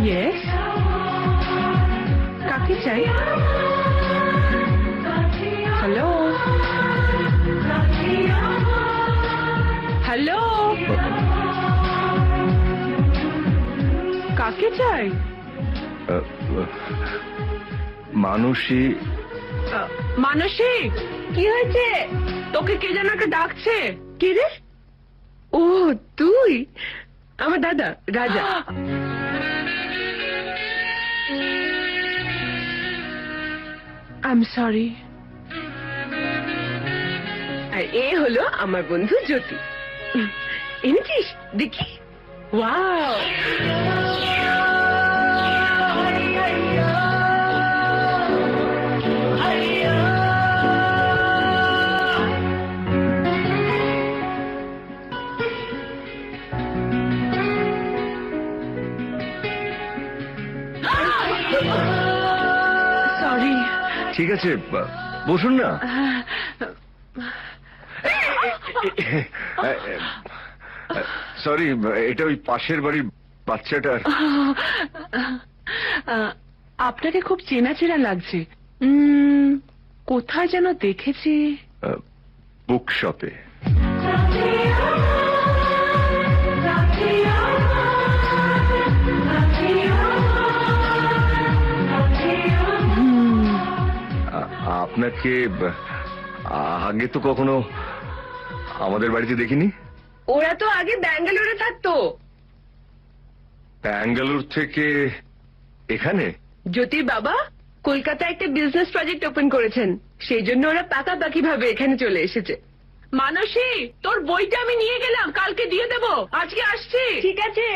ইয়েস, কাকে চাই? হ্যালো, কাকে চাই? মানসী। মানসী, কি হয়েছে? তোকে কে যেন একটা ডাকছে। কি রে? ও তুই আমার দাদা রাজা। I am sorry. আর এ হলো আমার বন্ধু জ্যোতি। এনেছিস দেখি। Wow, sorry. ঠিক আছে, বসুন না। সরি, এটা ওই পাশের বাড়ির বাচ্চাটার। আপনাকে খুব চেনা চেনা লাগছে। কোথায় যেন দেখেছি। বুক শপে। আপনাকে আগে তো কখনো আমাদের বাড়িতে দেখিনি। ওরা তো আগে ব্যাঙ্গালোরে থাকতো। ব্যাঙ্গালোর থেকে এখানে? জ্যোতির বাবা কলকাতায় একটা বিজনেস প্রজেক্ট ওপেন করেছেন, সেই জন্য ওরা পাকাপাকি ভাবে এখানে চলে এসেছে। মানসী, তোর বইটা আমি নিয়ে গেলাম, কালকে দিয়ে দেবো। আজকে আসছি। ঠিক আছে।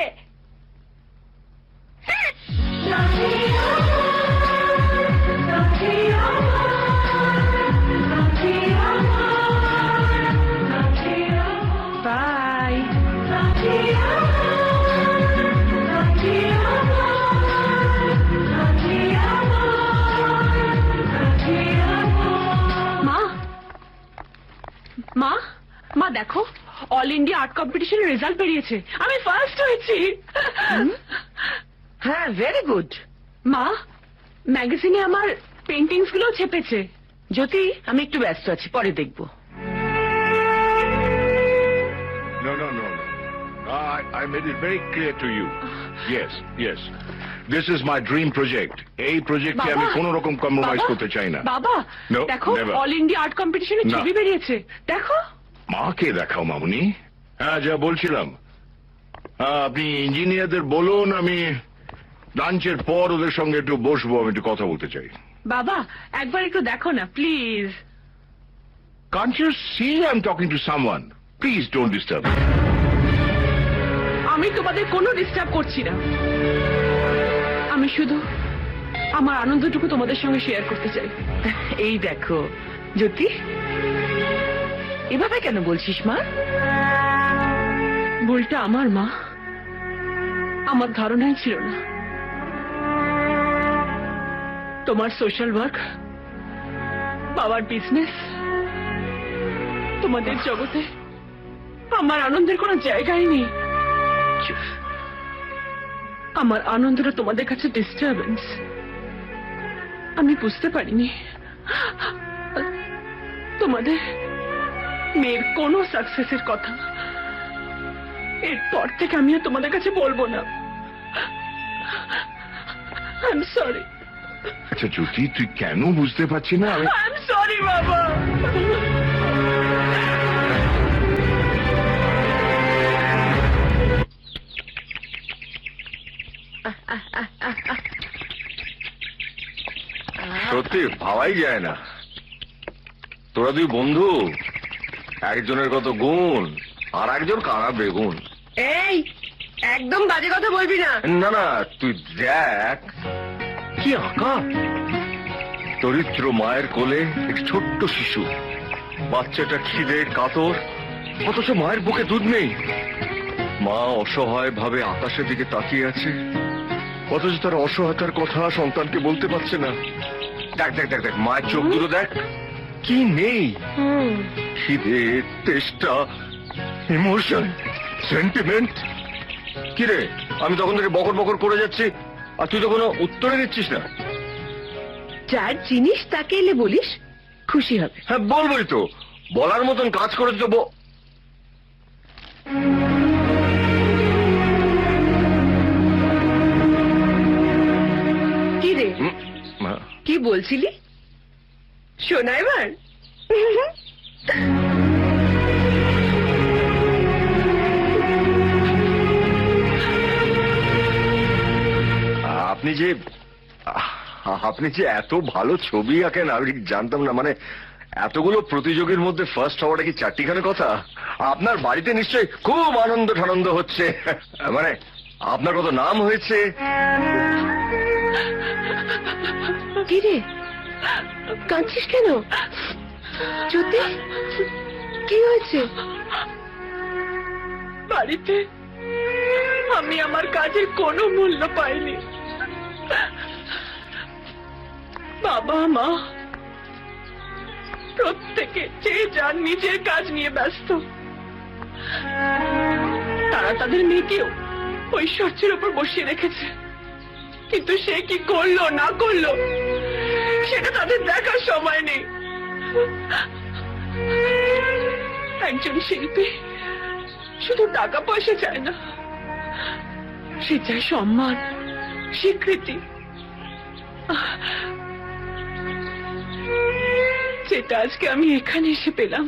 বাই। মা, মা, মা দেখো, অল ইন্ডিয়া আর্ট কম্পিটিশনের রেজাল্ট বেরিয়েছে। আমি ফার্স্ট হয়েছি। হ্যাঁ, ভেরি গুড। মা, ম্যাগাজিনে আমার পেন্টিংস গুলো ছেপেছে। জ্যোতি, আমি একটু ব্যস্ত আছি, পরে দেখবো। No, no, no, no. I made it very clear to you. Yes, yes. This is my dream project. এই প্রজেক্টে আমি কোনো রকম কম্প্রোমাইজ করতে চাই না। বাবা, No, দেখো, never. অল ইন্ডিয়া আর্ট কম্পিটিশনের না। ছবি বেরিয়েছে। দেখো। মাকে দেখাও মামুনি। হ্যাঁ, যা বলছিলাম, আপনি ইঞ্জিনিয়ারদের বলুন আমি লাঞ্চের পর ওদের সঙ্গে একটু বসবো, আমি একটু কথা বলতে চাই। বাবা, একবার একটু দেখো না please. Can't you see I'm talking to someone? Please don't disturb me. আমি তোমাদের কোনো ডিস্টার্ব করছি না। আমি শুধু আমার আনন্দটুকু তোমাদের সঙ্গে শেয়ার করতে চাই। এই দেখো জ্যোতি, এভাবে কেন বলছিস মা? ভুলটা আমার মা, আমার ধারণাই ছিল না তোমার সোশ্যাল ওয়ার্ক, বাবার বিজনেস, তোমাদের জগতে আমার আনন্দের কোনো জায়গাই নেই। আমার আনন্দটা তোমাদের কাছে ডিস্টারবেন্স। আমি বুঝতে পারিনি তোমাদের মেয়ের কোনো সাকসেসের কথা। এরপর থেকে আমিও তোমাদের কাছে বলবো না। I am sorry. আচ্ছা জ্যোতি, তুই কেন বুঝতে পারছি না? আমি আই এম সরি বাবা। সত্যি ভাবাই যায় না, তোরা দুই বন্ধু, একজনের কত গুণ আর একজন কানা বেগুন। এই, একদম বাজে কথা বলবি না। না না, তুই দেখ কি আঁকা। দরিদ্র মায়ের কোলে এক ছোট্ট শিশু, বাচ্চাটা খিদে কাতর, অথচ মায়ের বুকে দুধ নেই। মা অসহায় ভাবে আকাশের দিকে তাকিয়ে আছে, অথচ তার অসহায়তার কথা সন্তানকে বলতে পারছে না। দেখ দেখ দেখ দেখ, মায়ের চোখ দুটো দেখ, কি নেই। খিদে, তেষ্টা, ইমোশন, সেন্টিমেন্ট। কিরে, আমি তখন থেকে বকর বকর করে যাচ্ছি আর তুই তো কোনো উত্তরে দিচ্ছিস না। যার জিনিস তাকে এলে বলিস, খুশি হবে। হ্যাঁ বলবোই তো, বলার মতন কাজ করে দেবো। কি রে, কি বলছিলি? শোনা এবার। আপনি যে এত ভালো ছবি আঁকেন আমি জানতাম না। মানে এতগুলো প্রতিযোগীর মধ্যে ফার্স্ট হওয়াটা কি চারটিখানে কথা? আপনার বাড়িতে নিশ্চয়ই খুব আনন্দ ঠানন্দ হচ্ছে। মানে আপনার কত নাম হয়েছে। কি রে, কাঁদছিস কেন? জ্যোতি, কি হয়েছে? বাড়িতে আমি আমার কাজের কোনো মূল্য পাইনি। বাবা মা প্রত্যেকে যে যার নিজের কাজ নিয়ে ব্যস্ত। তারা তাদের মেয়েকেও ঐশ্বর্যের উপর বসিয়ে রেখেছে, কিন্তু সে কি করলো না করলো সেটা তাদের দেখার সময় নেই। একজন শিল্পী শুধু টাকা পয়সা চায় না, সে চায় সম্মান, স্বীকৃতি, যেটা আজকে আমি এখানে এসে পেলাম।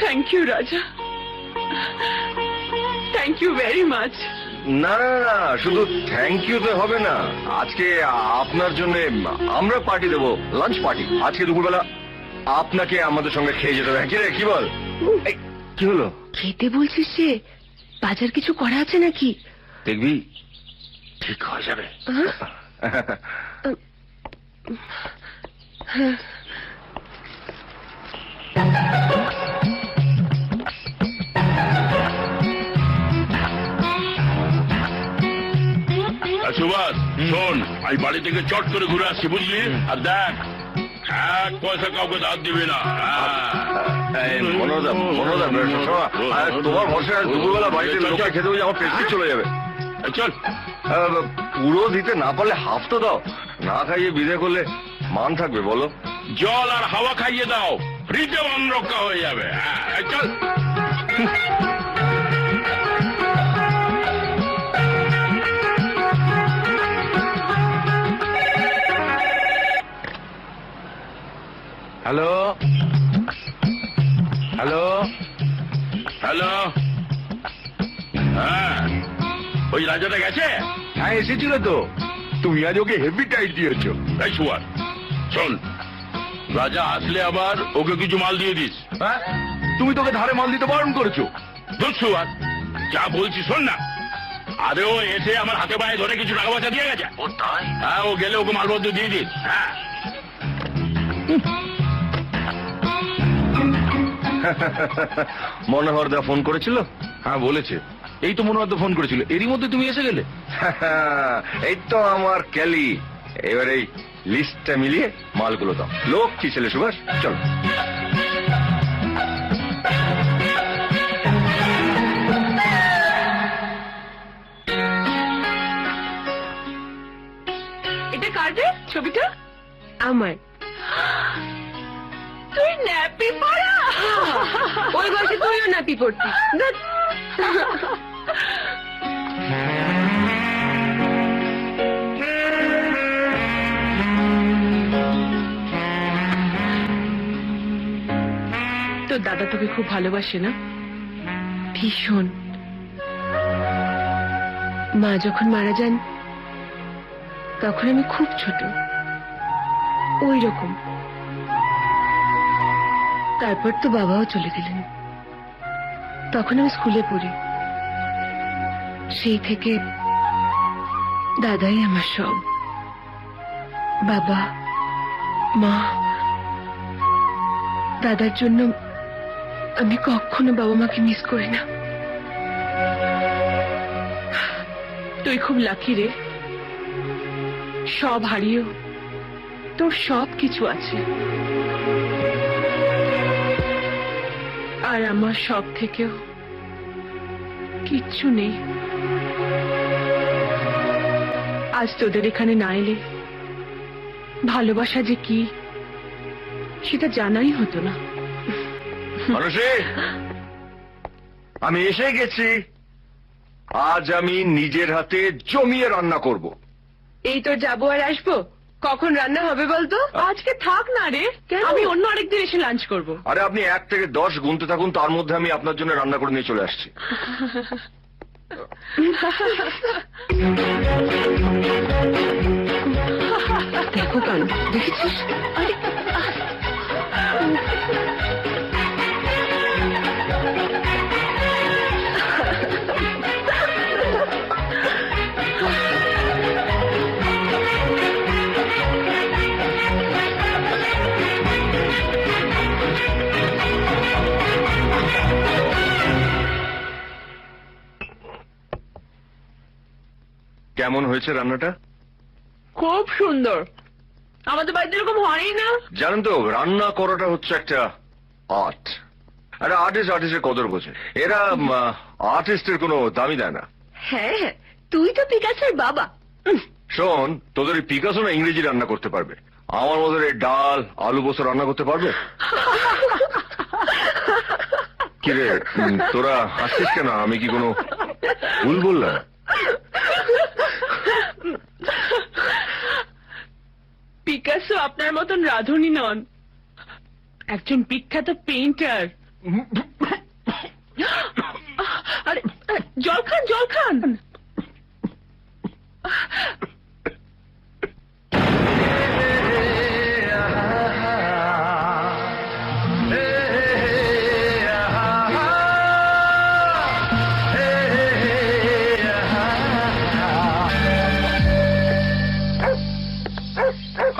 থ্যাংক ইউ রাজা, থ্যাংক ইউ ভেরি মাচ। না না না, শুধু থ্যাংক ইউ তো হবে না। আজকে আপনার জন্য আমরা পার্টি দেবো, লাঞ্চ পার্টি। আজকে দুপুরবেলা আপনাকে আমাদের সঙ্গে খেয়ে যেতে হবে। কি রে, কি বল? এই, কি হলো? খেতে বলছিস যে বাজার কিছু করা আছে নাকি? দেখবি ঠিক হয়ে যাবে। সুভাষ শোন, আমি বাড়ি থেকে চট করে ঘুরে আসছি, বুঝলি? আর দেখ, এক পয়সা কাউকে দাঁত দিবি না। মনোদা তোমার ভরসা দুপুরবেলা বাড়িতে লোকে খেতে বলে আমার পেট চলে যাবে। চল। পুরো দিতে না পারলে হাফ তো দাও। না খাইয়ে বিদে করলে মান থাকবে বলো? জল আর হাওয়া খাইয়ে দাও, ফ্রিতে মান রক্ষা হয়ে যাবে। চল। হ্যালো হ্যালো হ্যালো, হ্যাঁ ওই রাজাটা গেছে? হ্যাঁ এসেছিল তো। তুমি আজ ওকে হেভি টাইট দিয়েছ। এই সুভাষ শোন, রাজা আসলে আবার ওকে কিছু মাল দিয়ে দিস। হ্যাঁ, তুমি তোকে ধারে মাল দিতে বারণ করেছো। ধুর সুভাষ, যা বলছি শোন না। আরে ও এসে আমার হাতে পায়ে ধরে কিছু টাকা পয়সা দিয়ে গেছে। ও তাই? হ্যাঁ, ও গেলে ওকে মালপত্র দিয়ে দিস। হ্যাঁ। মনোহরদা ফোন করেছিল? হ্যাঁ বলেছে, এই তো মনোহর ফোন করেছিল, এরই মধ্যে তুমি এসে গেলে। এই তো আমার ক্যালি। এবার এই লিস্টটা মিলিয়ে মালগুলো দাও। লোক কি ছেলে সুভাষ, চল। এটা কার রে ছবিটা? আমার। তুই ন্যাপি পড়া? ওই বয়সে তুইও নাপি পড়তিস। তোর দাদা তোকে খুব ভালোবাসে না? ভীষণ। মা যখন মারা যান তখন আমি খুব ছোট, ওই রকম। তারপর তো বাবাও চলে গেলেন, তখন আমি স্কুলে পড়ি। সেই থেকে দাদাই আমার সব। বাবা মা, দাদার জন্য আমি কখনো বাবা মাকে মিস করি না। তুই খুব লাকি রে, সব হারিয়েও তোর সব কিছু আছে। আর আমার সব থেকেও কিচ্ছু নেই। আজ তোদের এখানে না এলে ভালোবাসা যে কি সেটা জানাই হতো না। মানুষে, আমি এসে গেছি। আজ আমি নিজের হাতে জমিয়ে রান্না করব। এই তো যাবো আর আসবো, কখন রান্না হবে বলতো? আজকে থাক না রে, আমি অন্য আরেকদিন এসে লাঞ্চ করব। আরে আপনি 1 থেকে 10 গুনতে থাকুন, তার মধ্যে আমি আপনার জন্য রান্না করে নিয়ে চলে আসছি। দেখো কেন দেখেছিস? আরে কেমন হয়েছে রান্নাটা? খুব সুন্দর। আমাদের বাড়িতে এরকম হয়ই না। জানেন তো, রান্না করাটা হচ্ছে একটা আর্ট। একটা আর্টিস্টের কদর বোঝে। এরা আর্টিস্টের কোনো দামি দেয় না। হ্যাঁ হ্যাঁ, তুই তো পিকাসোর বাবা। শোন, তোদের এই পিকাসো না ইংরেজি রান্না করতে পারবে, আমার মতো এই ডাল আলু পোস্ত রান্না করতে পারবে? কিরে তোরা হাসছিস কেন? আমি কি কোনো ভুল বললাম? পিকাসো আপনার মতন রাঁধুনি নন, একজন বিখ্যাত পেইন্টার। আরে জল খান, জল খান।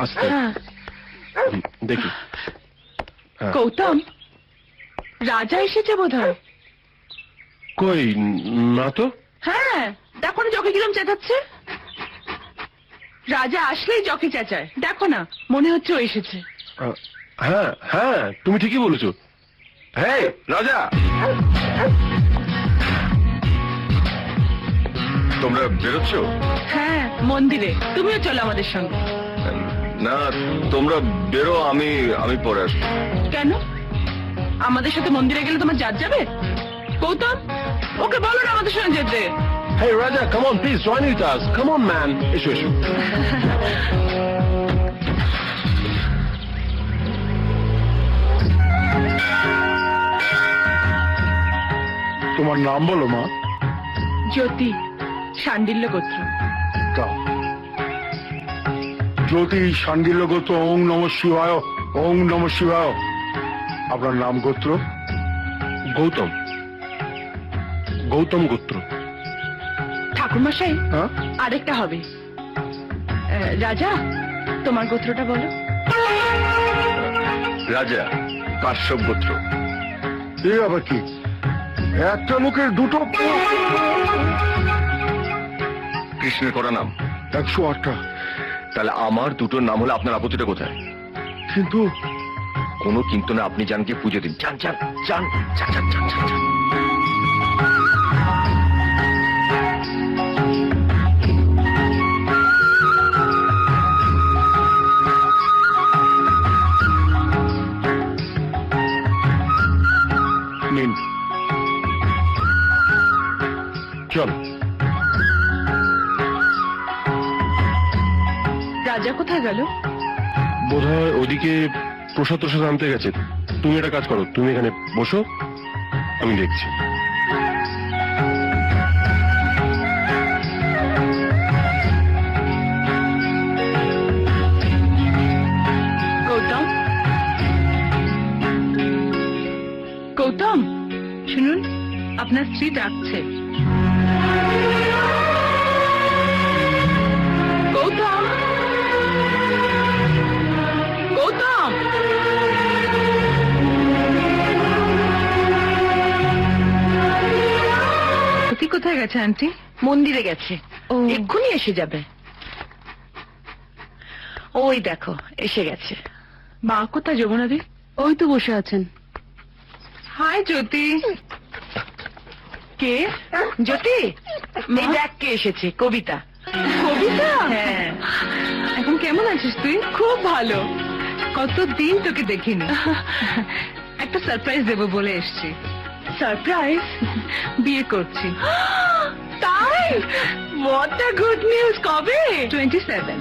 আস্তে দেখি। হ্যাঁ। গৌতম, রাজা এসেছে বোধহয়। কই না তো। হ্যাঁ, দেখো না জকে কিরম চেঁচাচ্ছে। রাজা আসলেই জকে চেঁচায়, দেখো না, মনে হচ্ছে ও এসেছে। হ্যাঁ হ্যাঁ, তুমি ঠিকই বলেছো। হ্যাঁ রাজা, তোমরা বেরোচ্ছ? হ্যাঁ, মন্দিরে। তুমিও চলো আমাদের সঙ্গে। না, তোমরা বেরো, আমি পরে আসবো। কেন? আমাদের সাথে মন্দিরে গেলে তোমার জাত যাবে? গৌতম, ওকে বলো না আমাদের সঙ্গে যেতে। Hey Raja, come on, please join with us. Come on, man. এসো এসো। তোমার নাম বলো মা। জ্যোতি, শাণ্ডিল্য গোত্র। দাও। জ্যোতি শাণ্ডিল্য গোত্র। ওং নম শিবায়, ওং নম শিবায়। আপনার নাম গোত্র? গৌতম, গৌতম গোত্র। ঠাকুরমশাই, হ্যাঁ, আরেকটা হবে। রাজা, তোমার গোত্রটা বলো। রাজা কাশ্যপ গোত্র। এই আবার কি? একটা লোকের দুটো কৃষ্ণের করা নাম 108টা। তাহলে আমার দুটো নাম হলে আপনার আপত্তিটা কোথায়? কিন্তু কোনো কিন্তু না, আপনি জানকে পুজো দিন। যান যান যান যান যান যান যান যান। নিন, চল। রাজা কোথায় গেল? বোধহয় ওদিকে প্রসাদ প্রসাদ আনতে গেছে। তুমি একটা কাজ করো, তুমি এখানে বসো, আমি দেখছি। গৌতম, গৌতম, শুনুন, আপনার স্ত্রী ডাকছে। গৌতম, গৌতম। জ্যোতি কোথায় গেছে আন্টি? মন্দিরে গেছে, এক্ষুনি এসে যাবে। ওই দেখো এসে গেছে। মা কোথায়? যমুনাদি ওই তো বসে আছেন। হাই জ্যোতি। কে? জ্যোতি, এই দেখ কে এসেছে, কবিতা। কবিতা? হ্যাঁ। এখন কেমন আছিস তুই? খুব ভালো। কতদিন তোকে দেখিনি। একটা সারপ্রাইজ দেবো বলে এসেছি। সারপ্রাইজ? বিয়ে করছি। তাই? What a good news. কবে? 27।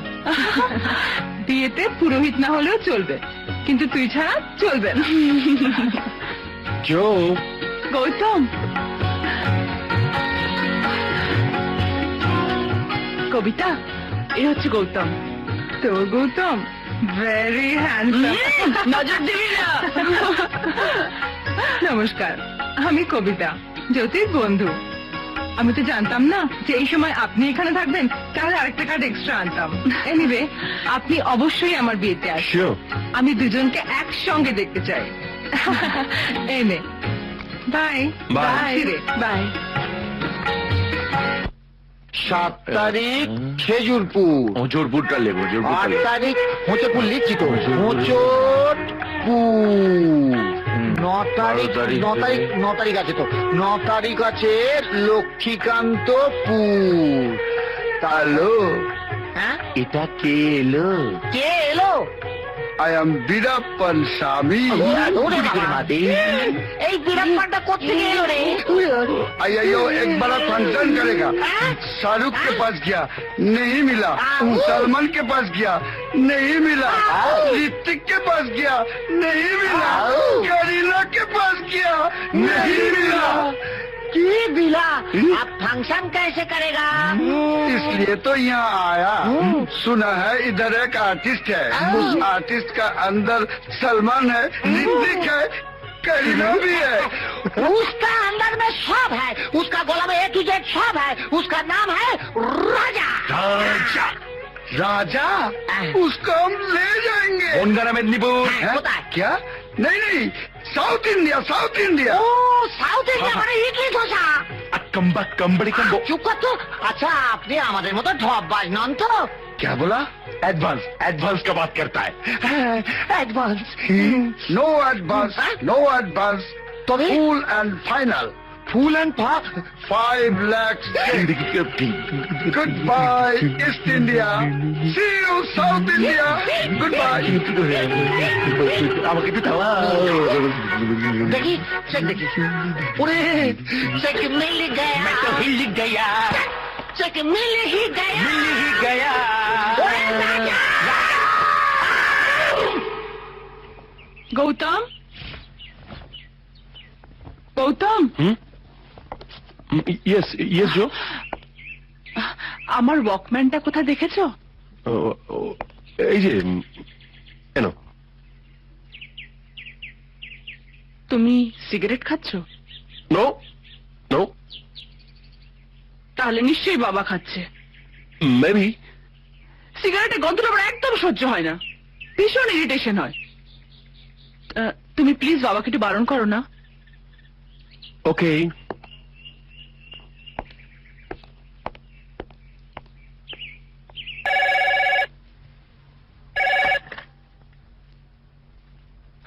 বিয়েতে পুরোহিত না হলেও চলবে, কিন্তু তুই ছাড়া চলবে না। জো, গৌতম, কবিতা, এ হচ্ছে গৌতম। তো গৌতম ভেরি হ্যান্ডসাম, নজর দিবি না। নমস্কার, আমি কবিতা, জ্যোতির বন্ধু। আমি তো জানতাম না যে এই সময় আপনি এখানে থাকবেন, তাহলে আরেকটা কার্ড এক্সট্রা আনতাম। এনিওয়ে, আপনি অবশ্যই আমার বিয়েতে আসবেন। Sure. আমি দুজনকে একসঙ্গে দেখতে চাই। এনে বাই Bye. বাই। 7 তারিখ খেজুরপুর, জোরপুরটা লেবো, 8 তারিখ হোঁচরপুর লিখছি তো, হোঁচরপুর। 9 তারিখ 9 তারিখ আছে তো, 9 তারিখ আছে লক্ষ্মীকান্তপুর। হ্যালো, হ্যাঁ এটা কে এলো? কে এলো? আই এম বীরাপ্পন স্বামী। ওরে বাবা, এই বিরাটপানটা কোথেকে এলো রে? आइयो एक बड़ा फंक्शन करेगा। शाहरुख के पास गया, नहीं मिला। सलमान के पास गया, नहीं मिला। ऋतिक के पास गया, नहीं मिला। करीना के पास गया, नहीं मिला। की बिला, अब फंक्शन कैसे करेगा? इसलिए तो यहाँ आया। सुना है इधर एक आर्टिस्ट है, उस आर्टिस्ट का अंदर सलमान है, ऋतिक है, करीना भी है। उसका अंदर में सब है, उसका गला में A to Z सब है, उसका नाम है राजा। राजा, राजा, उसको हम ले जाएंगे। বনগাঁ মেদিনীপুর। हैं? बताए। क्या? नहीं नहीं, साउथ इंडिया, साउथ इंडिया। ओ साउथ इंडिया মানে ইডলি ধোসা। চুপ কর তো। আচ্ছা, আপনি আমাদের মতো ঢপবাজ নন তো? क्या बोला? एडवांस एडवांस का बात करता है। Advance. No advance, no advance, তবে full and final. Full and 5 lakhs. Goodbye, East India. See you, South India. Goodbye. আমাকে একটু খাওয়া। দেখি, চেক দেখি। ওরে, চেক মিল গয়া। मैं तो हिल गया, চেক মিল হি গয়া। मिल ही गया। ওরে রাজা। গৌতম, গৌতম, ইয়েস ইয়েস জো। আমার ওয়াকম্যানটা কোথায় দেখেছো? এই যে কেন? তুমি সিগারেট খাচ্ছো? নো নো, তাহলে নিশ্চয়ই বাবা খাচ্ছে। মেবি। সিগারেটের গন্ধটা আমার একদম সহ্য হয় না, ভীষণ ইরিটেশন হয়। তুমি প্লিজ বাবাকে একটু বারণ করো না। ওকে।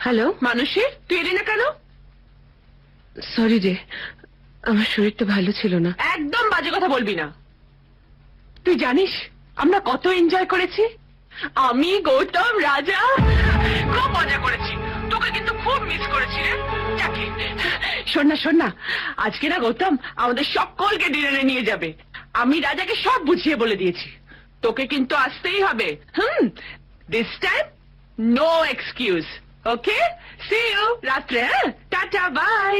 হ্যালো মানুষী, তুই এলি না কেন? সরি রে, আমার শরীরটা ভালো ছিল না। একদম বাজে কথা বলবি না। তুই জানিস আমরা কত এনজয় করেছি, আমি গৌতম রাজা, খুব মজা করেছি। তোকে কিন্তু খুব মিস করেছি রে। যাকে শোন না, আজকে না গৌতম আমাদের সকলকে ডিনারে নিয়ে যাবে। আমি রাজাকে সব বুঝিয়ে বলে দিয়েছি, তোকে কিন্তু আসতেই হবে। This time no excuse. Okay, see you রাত্রে। Tata, bye.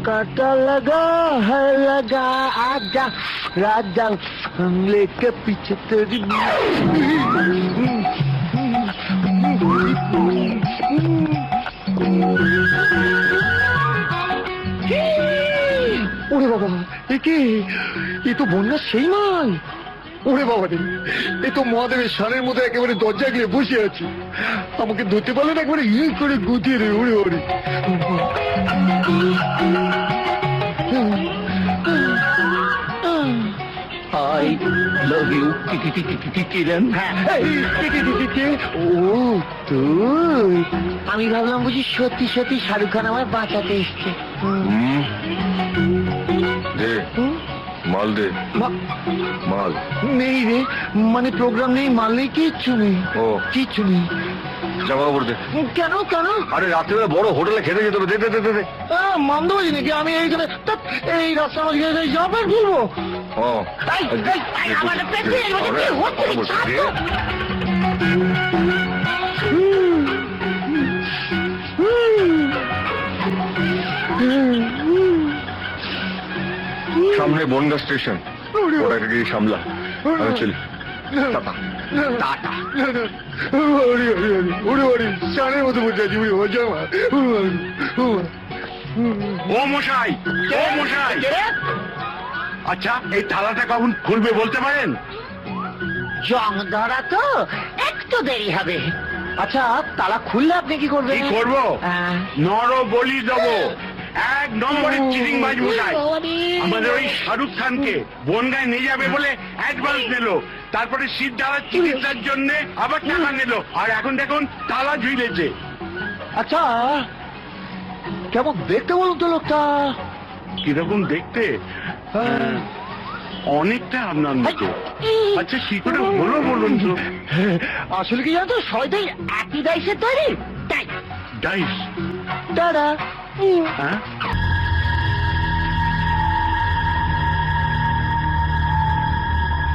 काटा लगा है लगा, आजा राजा, हम लेके पीछे तेरी। ওরে বাবা, এ তো বন্যার সেই মাল। ওরে বাবা রে, এ তো মহাদেবের সানের মতো একেবারে দরজা গিয়ে বসে আছে। আমাকে ধরতে পারলে না, একবারে ইয়ে করে গুটিয়ে রে। ওরে ওরে, I love you, কিরণ। ও তুই, আমি ভাবলাম বুঝি সত্যি সত্যি শাহরুখ খান আমার বাঁচাতে এসছে। दे माल, दे माल। নেই রে, মানে প্রোগ্রাম নেই, মাল নেই, কিচ্ছু নেই, ও কিচ্ছু নেই। জামা কাপড় দে। কেন কেন আরে রাত্রিবেলা বড় হোটেলে খেতে যেতে হবে, দে দে দে দে দে। মন্দ হয়েছে নাকি আমি এইখানে ধ্যাৎ, এই রাস্তার মাঝে জামা প্যান্ট খুলবো? ও আমার প্রেসিডেন্ট বলছে কি হচ্ছে কি? ছাড় তো। সামনে বনগা স্টেশন, ওটাকে গিয়ে সামলা। আমি চলি। টাটা। টাটা। সানের মতো বসে আছি জামা। ও মশাই, ও মশাই, আচ্ছা এই তালাটা কখন খুলবে বলতে পারেন? জং ধরা তো একটু দেরি হবে। আচ্ছা তালা খুললে আপনি কি করবেন? কি করবো? নর বলি দেবো। এক নম্বরের চিটিং বাজ মশাই। আমাদের ওই শাহরুখ খানকে বনগায় নিয়ে যাবে বলে অ্যাডভান্স নিল, তারপরে সিদ্ধার্থ চিকিৎসার জন্য আবার টাকা নিল, আর এখন দেখুন তালা ঝুলেছে। আচ্ছা কেমন দেখতে বলুন তো লোকটা? কিরকম দেখতে? অনেকটা আপনার মতো। আচ্ছা কি করে হলো বলুন তো? আসলে কি জানো তো, সবাই একই ডাইসের তৈরি। তাই ডাইস? দাদা হ্যাঁ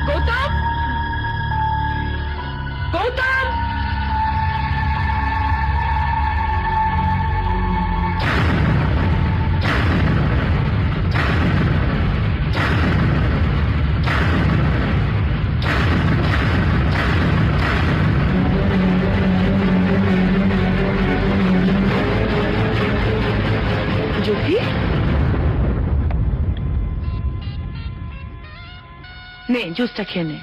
গৌতম, গৌতম, জ্যোতি, নে জুসটা খেয়ে নে।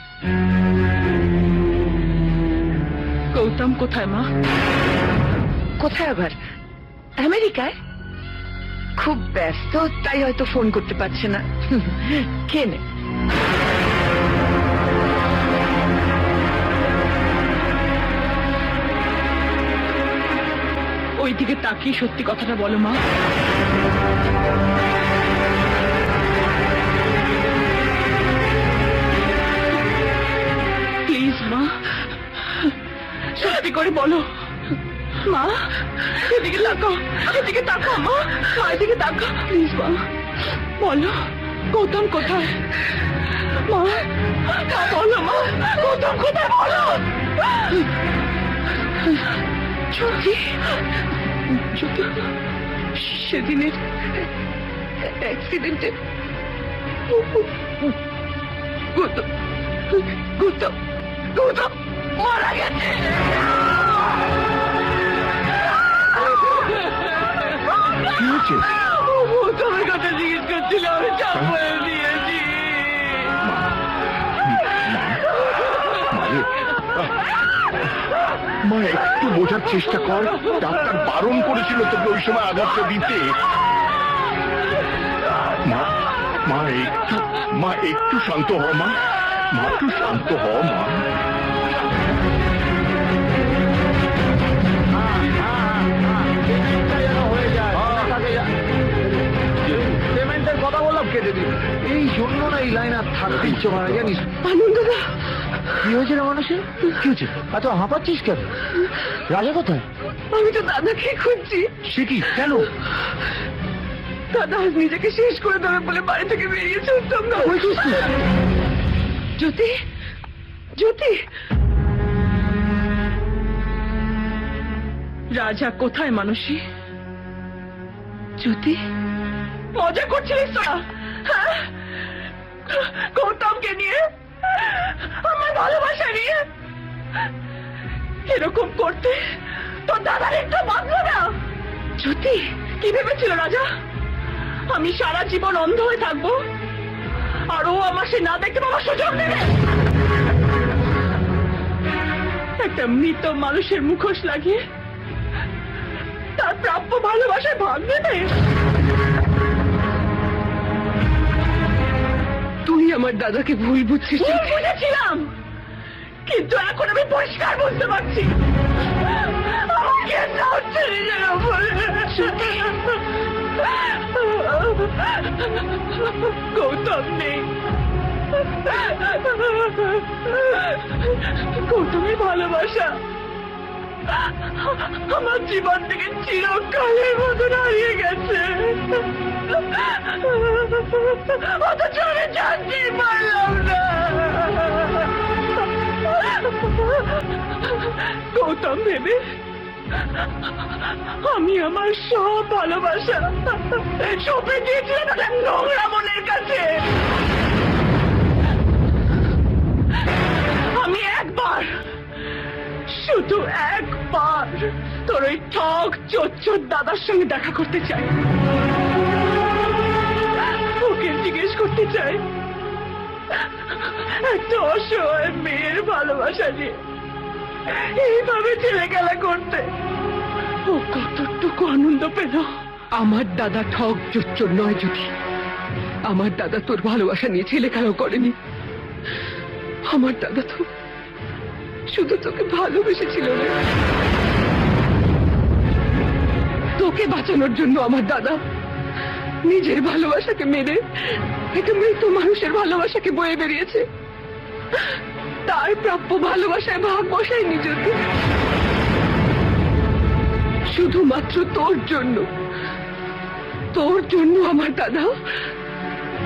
গৌতম কোথায় মা? কোথায় আবার? আমেরিকায়। খুব ব্যস্ত, তাই হয়তো ফোন করতে পারছে না। খেয়ে নে। ওই দিকে তাকিয়ে সত্যি কথাটা বলো মা। প্লিজ মা, সত্যি করে বলো। মা এদিকে তাকাও, এদিকে তাকাও মা, মা এদিকে তাকাও প্লিজ মা, বলো গৌতম কোথায়? মা বলো মা, গৌতম কোথায় বলো। জ্যোতি, জ্যোতি সেদিনের অ্যাক্সিডেন্টে গৌতম, গৌতম, গৌতম মারা গেছে। কি হয়েছে? গৌতমের কথা জিজ্ঞেস করছিল, আমি চাপ বলে দিয়েছি। মা একটু বোঝার চেষ্টা কর, ডাক্তার বারণ করেছিল তোকে ওই সময় আঘাতটা দিতে। মা মা একটু শান্ত হ মা, মা একটু শান্ত হ মা। পেমেন্টের কথা বললাম কেটে দিন। এই জন্য না এই লাইন আর থাকতে ইচ্ছে হয় না জানিস। আনন্দদা, কি হয়েছে রে মানুষের? কি হয়েছে? এত হাঁপাচ্ছিস কেন? রাজা কোথায়? আমি তো দাদাকে খুঁজছি। সে কি? কেন? দাদা আজ নিজেকে শেষ করে দেবে বলে বাড়ি থেকে বেরিয়েছে উত্তম না। জ্যোতি, জ্যোতি, রাজা কোথায় মানসী? জ্যোতি, মজা করছিলিস তোরা? হ্যাঁ, গৌতমকে নিয়ে, আমার ভালোবাসা নিয়ে এরকম করতে তোর দাদার একটু বাঁধলো না? জ্যোতি, কি ভেবেছিল রাজা আমি সারা জীবন অন্ধ হয়ে থাকবো আর ও আমার সে না দেখতে পাওয়ার সুযোগ দেবে? একটা মৃত মানুষের মুখোশ লাগিয়ে তার প্রাপ্য ভালোবাসায় ভাগ দেবে? তুই আমার দাদাকে ভুল বুঝছিস। বুঝেছিলাম, কিন্তু এখন আমি পরিষ্কার বুঝতে পারছি আমার কেসটা হচ্ছে নিজের উপরে। গৌতম নেই, গৌতমের ভালোবাসা আমার জীবন থেকে চিরকালের মতন হারিয়ে গেছে, অথচ আমি জানতেই পারলাম না। গৌতম ভেবে আমি আমার সব ভালোবাসা সঁপে দিয়েছিলাম তাদের নোংরা মনের কাছে। আমি একবার, শুধু একবার তোর ওই ঠক চোর দাদার সঙ্গে দেখা করতে চাই, ওকে জিজ্ঞেস করতে চাই একটা অসহায় মেয়ের ভালোবাসা নিয়ে এইভাবে ছেলে খেলা করতে ও কতটুকু আনন্দ পেল। আমার দাদা ঠক চোর নয় যদি, আমার দাদা তোর ভালোবাসা নিয়ে ছেলে খেলাও করেনি। আমার দাদা তো শুধু তোকে ভালোবেসেছিল না, তোকে বাঁচানোর জন্য আমার দাদা নিজের ভালোবাসাকে মেরে একটা মৃত মানুষের ভালোবাসাকে বয়ে বেরিয়েছে। তার প্রাপ্য ভালোবাসায় ভাগ বসায়নি যদি, শুধুমাত্র তোর জন্য, তোর জন্য আমার দাদা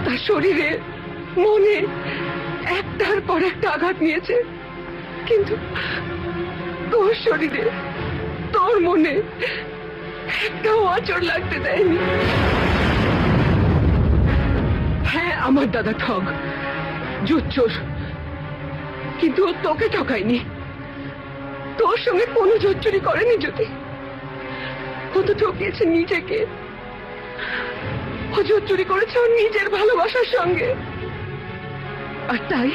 তার শরীরে মনে একটার পর একটা আঘাত নিয়েছে, কিন্তু তোর শরীরে তোর মনে একটাও আঁচড় লাগতে দেয়নি। হ্যাঁ, আমার দাদা ঠগ জোচ্চোর, কিন্তু ও তোকে ঠকায়নি, তোর সঙ্গে কোনো জোচ্চুরি করেনি যদি। ও তো ঠকিয়েছে নিজেকে, ও জোচ্চুরি করেছে ওর নিজের ভালোবাসার সঙ্গে। আর তাই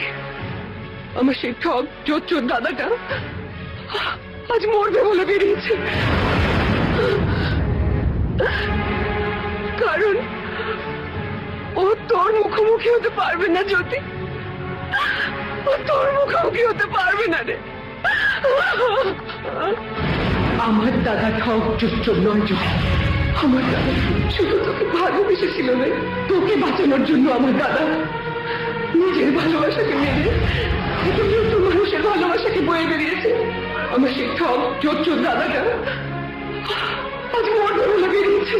আমার সেই ঠগ জোচ্চোর দাদাটা আজ মরবে বলে বেরিয়েছে, কারণ ও তোর মুখোমুখি হতে পারবে না জ্যোতি, ও তোর মুখোমুখি হতে পারবে না রে। আমার দাদা ঠক চোর নয় জ্যোতি, আমার দাদা শুধু তোকে ভালোবেসেছিল না, তোকে বাঁচানোর জন্য আমার দাদা নিজের ভালোবাসাকে মেরে একটা মৃত মানুষের ভালোবাসাকে বয়ে বেরিয়েছে। আমার সেই ঠক চোর দাদাটা আজ মরবে বলে বেরিয়েছে।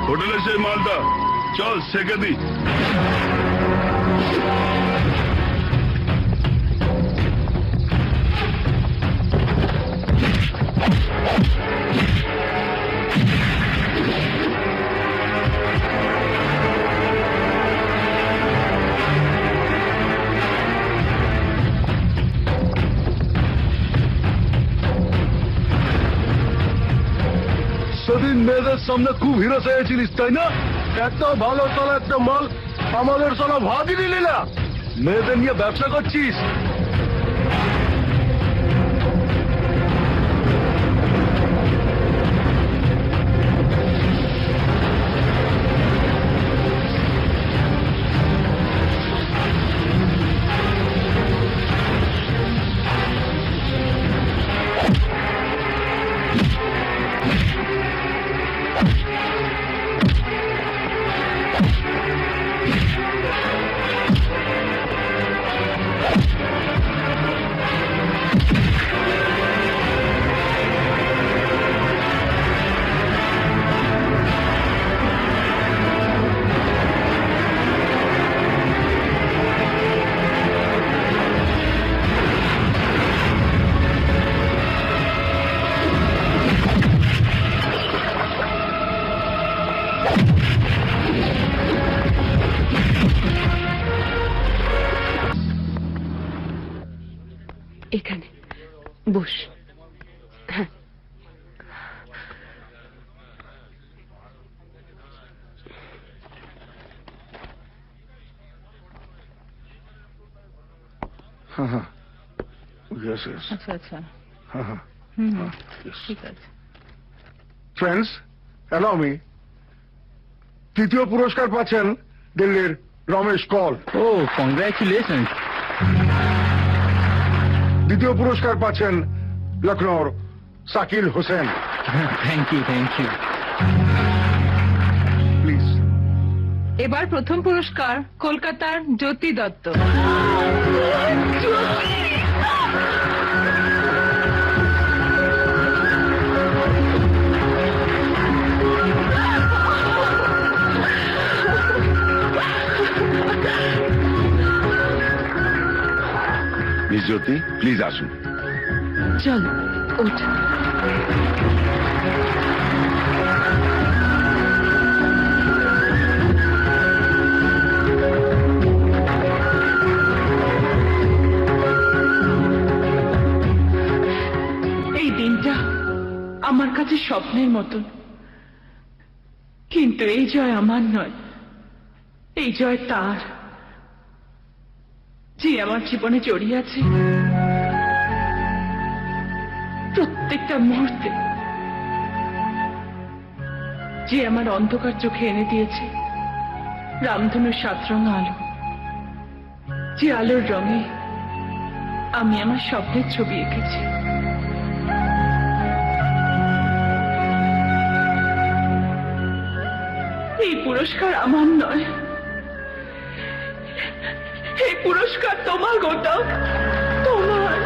হোটেলে সেই মালটা চল সেকে দি। সেদিন মেয়েদের সামনে খুব হিরো চেয়েছিলিস তাই না? এত ভালো চলা একটা মাল আমাদের চলা ভাবই দিলি না, মেয়েদের নিয়ে ব্যবসা করছিস। এখানে বস। হ্যাঁ, হ্যাঁ হ্যাঁ Yes, yes. আচ্ছা আচ্ছা হ্যাঁ হ্যাঁ হুম Yes. ঠিক আছে। ফ্রেন্ডস, অ্যালাউ মি, তৃতীয় পুরস্কার পাচ্ছেন দিল্লির রমেশ কল। ও কংগ্রাচুলেশন। দ্বিতীয় পুরস্কার পাচ্ছেন লখনৌর Shakil Hossain. Thank you please. এবার প্রথম পুরস্কার কলকাতার জ্যোতি দত্ত। মিস জ্যোতি, প্লিজ আসুন। চল ওঠ। এই দিনটা আমার কাছে স্বপ্নের মতন, কিন্তু এই জয় আমার নয়, এই জয় তার, যে আমার জীবনে জড়িয়ে আছে প্রত্যেকটা মুহূর্তে, যে আমার অন্ধকার চোখে এনে দিয়েছে রামধনুর 7 রঙা আলো, যে আলোর রঙে আমি আমার স্বপ্নের ছবি এঁকেছি। এই পুরস্কার আমার নয়, এই পুরস্কার তোমার গৌতম, তোমার।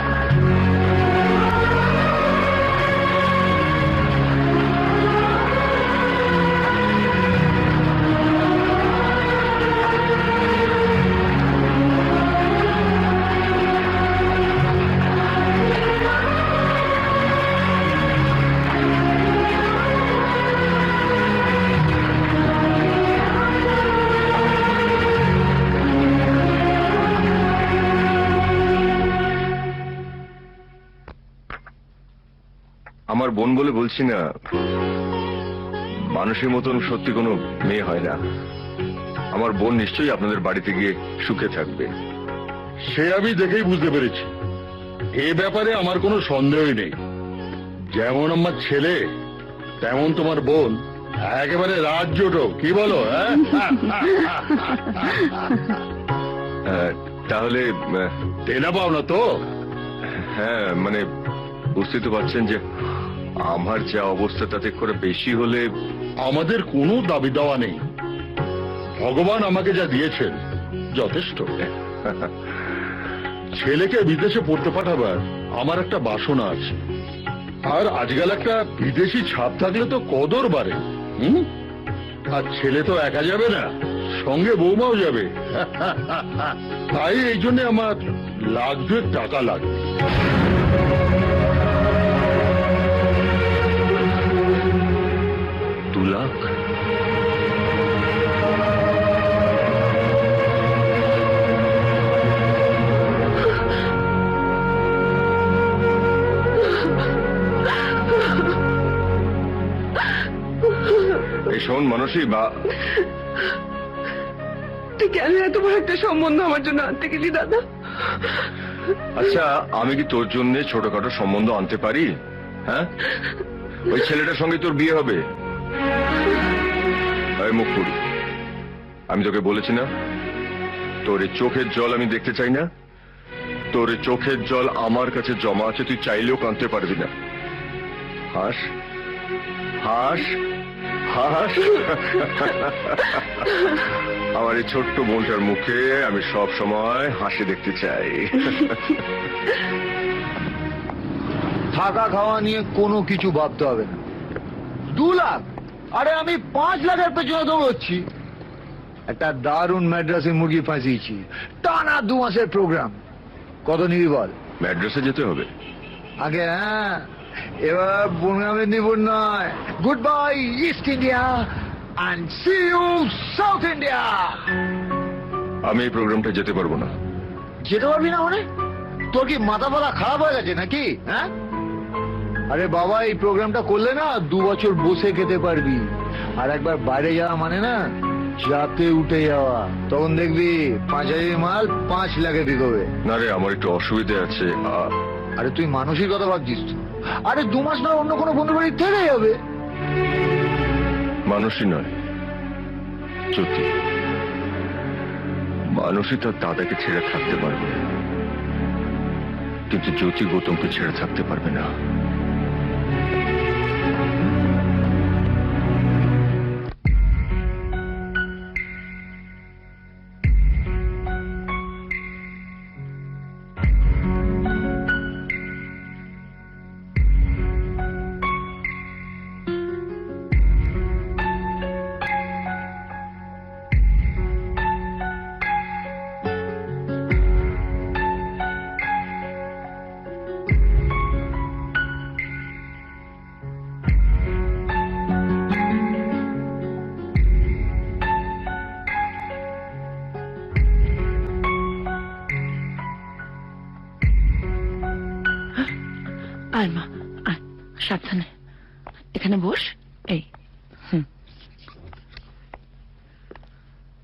আমার বোন বলে বলছি না, মানুষের মতন সত্যি কোনো মেয়ে হয় না। আমার বোন নিশ্চয়ই আপনাদের বাড়িতে গিয়ে সুখে থাকবে। সে আমি দেখেই বুঝতে পেরেছি, এ ব্যাপারে আমার কোনো সন্দেহই নেই। যেমন আমার ছেলে তেমন তোমার বোন, একেবারে রাজ্যটো, কি বলো? তাহলে দেনা পাও না তো? হ্যাঁ, মানে বুঝতে তো পারছেন যে আমার যা অবস্থা তাতে করে বেশি হলে। আমাদের কোনো দাবি দেওয়া নেই, ভগবান আমাকে যা দিয়েছেন যথেষ্ট। ছেলেকে বিদেশে পড়তে পাঠাবার আমার একটা বাসনা আছে, আর আজকাল একটা বিদেশি ছাপ থাকলে তো কদর বাড়ে। আর ছেলে তো একা যাবে না, সঙ্গে বৌমাও যাবে। তাই এই জন্য আমার $1,00,000 টাকা লাগবে। $2 লাখ? এই শোন মানসী, বা তুই কেন এত বড় একটা সম্বন্ধ আমার জন্য আনতে গেলি দাদা? আচ্ছা, আমি কি তোর জন্য ছোটখাটো সম্বন্ধ আনতে পারি? হ্যাঁ, ওই ছেলেটার সঙ্গে তোর বিয়ে হবে। মুখপুরি, আমি তোকে বলেছি না, তোর এই চোখের জল আমি দেখতে চাই না। তোর এই চোখের জল আমার কাছে জমা আছে, তুই চাইলেও কাঁদতে পারবি না। হাস হাস হাস। আমার এই ছোট্ট বোনটার মুখে আমি সব সময় হাসি দেখতে চাই। থাকা খাওয়া নিয়ে কোনো কিছু ভাবতে হবে না। 2 লাখ? আরে আমি 5 লাখের পেছনে দৌড়চ্ছি। একটা দারুণ ম্যাড্রাসে মুরগি ফাঁসিয়েছি, টানা 2 মাসের প্রোগ্রাম। কত নিবি বল? ম্যাড্রাসে যেতে হবে আগে? হ্যাঁ, এবার বনগা মেদিনীপুর নয়, good bye East India and see you South India. আমি এই প্রোগ্রামটা যেতে পারবো না। যেতে পারবি না মানে? তোর কি মাথা ফালা খারাপ হয়ে গেছে নাকি? হ্যাঁ, আরে বাবা, এই প্রোগ্রামটা করলে না 2 বছর বসে খেতে পারবি। আর একবার বাইরে যাওয়া মানে না যাতে উঠে যাওয়া, তখন দেখবি 5,000 মাল 5 লাখে বিকবে। না রে, আমার একটু অসুবিধে আছে। আরে তুই মানুষের কথা ভাবছিস তো? আরে 2 মাস না অন্য কোনো বন্ধু বাড়ি থেকে যাবে। মানুষই নয়, জ্যোতি। মানুষই তার দাদাকে ছেড়ে থাকতে পারবে, কিন্তু জ্যোতি গৌতমকে ছেড়ে থাকতে পারবে না। আয় মা, আয়, সাবধানে। এখানে বস। এই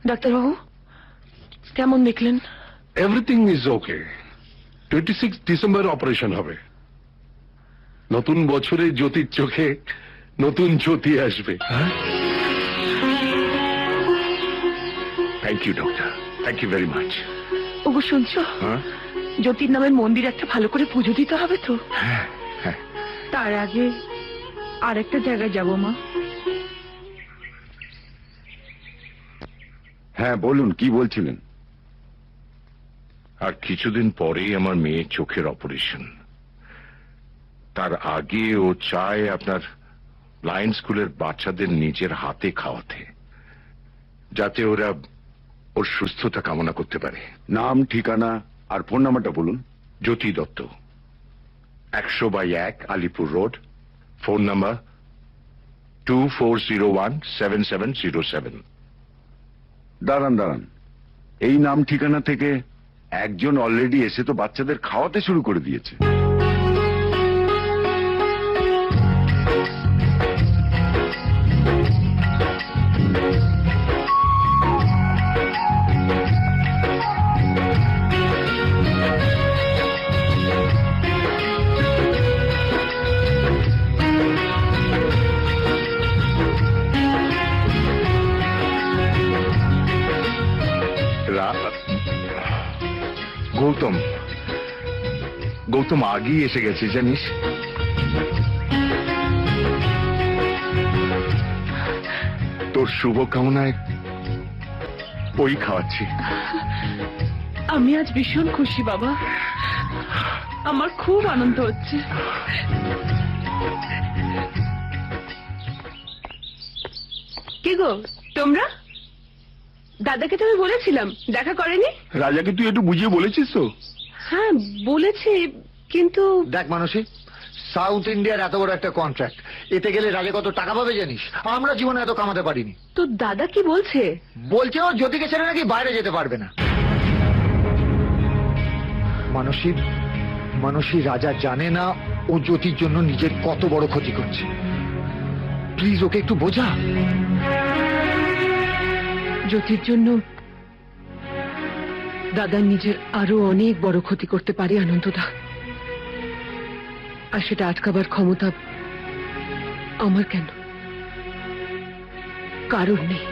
ডাক্তারবাবু, কেমন দেখলেন? Everything is okay. 26 December operation হবে। নতুন বছরে জ্যোতির চোখে নতুন জ্যোতি আসবে। Thank you doctor, thank you very much. ওগো শুনছো? জ্যোতির নামের মন্দির একটা ভালো করে পুজো দিতে হবে তো। হ্যাঁ হ্যাঁ, তার আগে আর একটা জায়গায় যাবো মা। হ্যাঁ বলুন, কি বলছিলেন? আর কিছুদিন পরেই আমার মেয়ের চোখের অপারেশন। তার আগে ও চায় আপনার লায়ন স্কুলের বাচ্চাদের নিজের হাতে খাওয়াতে, যাতে ওরা ওর সুস্থতা কামনা করতে পারে। নাম, ঠিকানা আর ফোন নাম্বারটা বলুন। Jyoti Dutta, 100/1 Alipur road. Phone number 24017707। দাঁড়ান দাঁড়ান, এই নাম ঠিকানা থেকে একজন অলরেডি এসে তো বাচ্চাদের খাওয়াতে শুরু করে দিয়েছে। গৌতম, গৌতম আগেই এসে গেছে জানিস। তোর শুভকামনায় ওই খাওয়াচ্ছি। আমি আজ ভীষণ খুশি বাবা, আমার খুব আনন্দ হচ্ছে। কি গো তোমরা? দাদাকে তো আমি বলেছিলাম, দেখা করেনি? রাজাকে তুই একটু বুঝিয়ে বলেছিস তো? হ্যাঁ বলেছি, কিন্তু দেখ মানসী, সাউথ ইন্ডিয়ার এত বড় একটা কন্ট্রাক্ট, এতে গেলে রাজা কত টাকা পাবে জানিস? আমরা জীবনে এত কামাতে পারিনি। তো দাদা কি বলছে? বলছে ও জ্যোতিকে ছেড়ে নাকি বাইরে যেতে পারবে না। মানসী রাজা জানে না ও জ্যোতির জন্য নিজের কত বড় ক্ষতি করছে। প্লিজ ওকে একটু বোঝা। জ্যোতির জন্য দাদা নিজের আরো অনেক বড় ক্ষতি করতে পারে আনন্দদা, আর সেটা আটকাবার ক্ষমতা আমার কেন? কারণ নেই।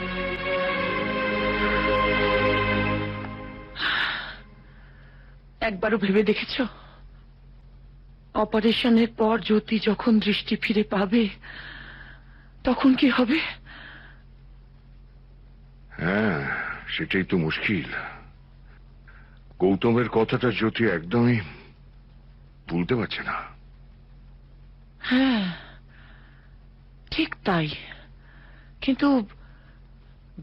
একবারও ভেবে দেখেছ অপারেশনের পর জ্যোতি যখন দৃষ্টি ফিরে পাবে তখন কি হবে? হ্যাঁ, সেটাই তো মুশকিল। গৌতমের কথাটা জ্যোতি একদমই ভুলতে পারছে না। হ্যাঁ ঠিক তাই, কিন্তু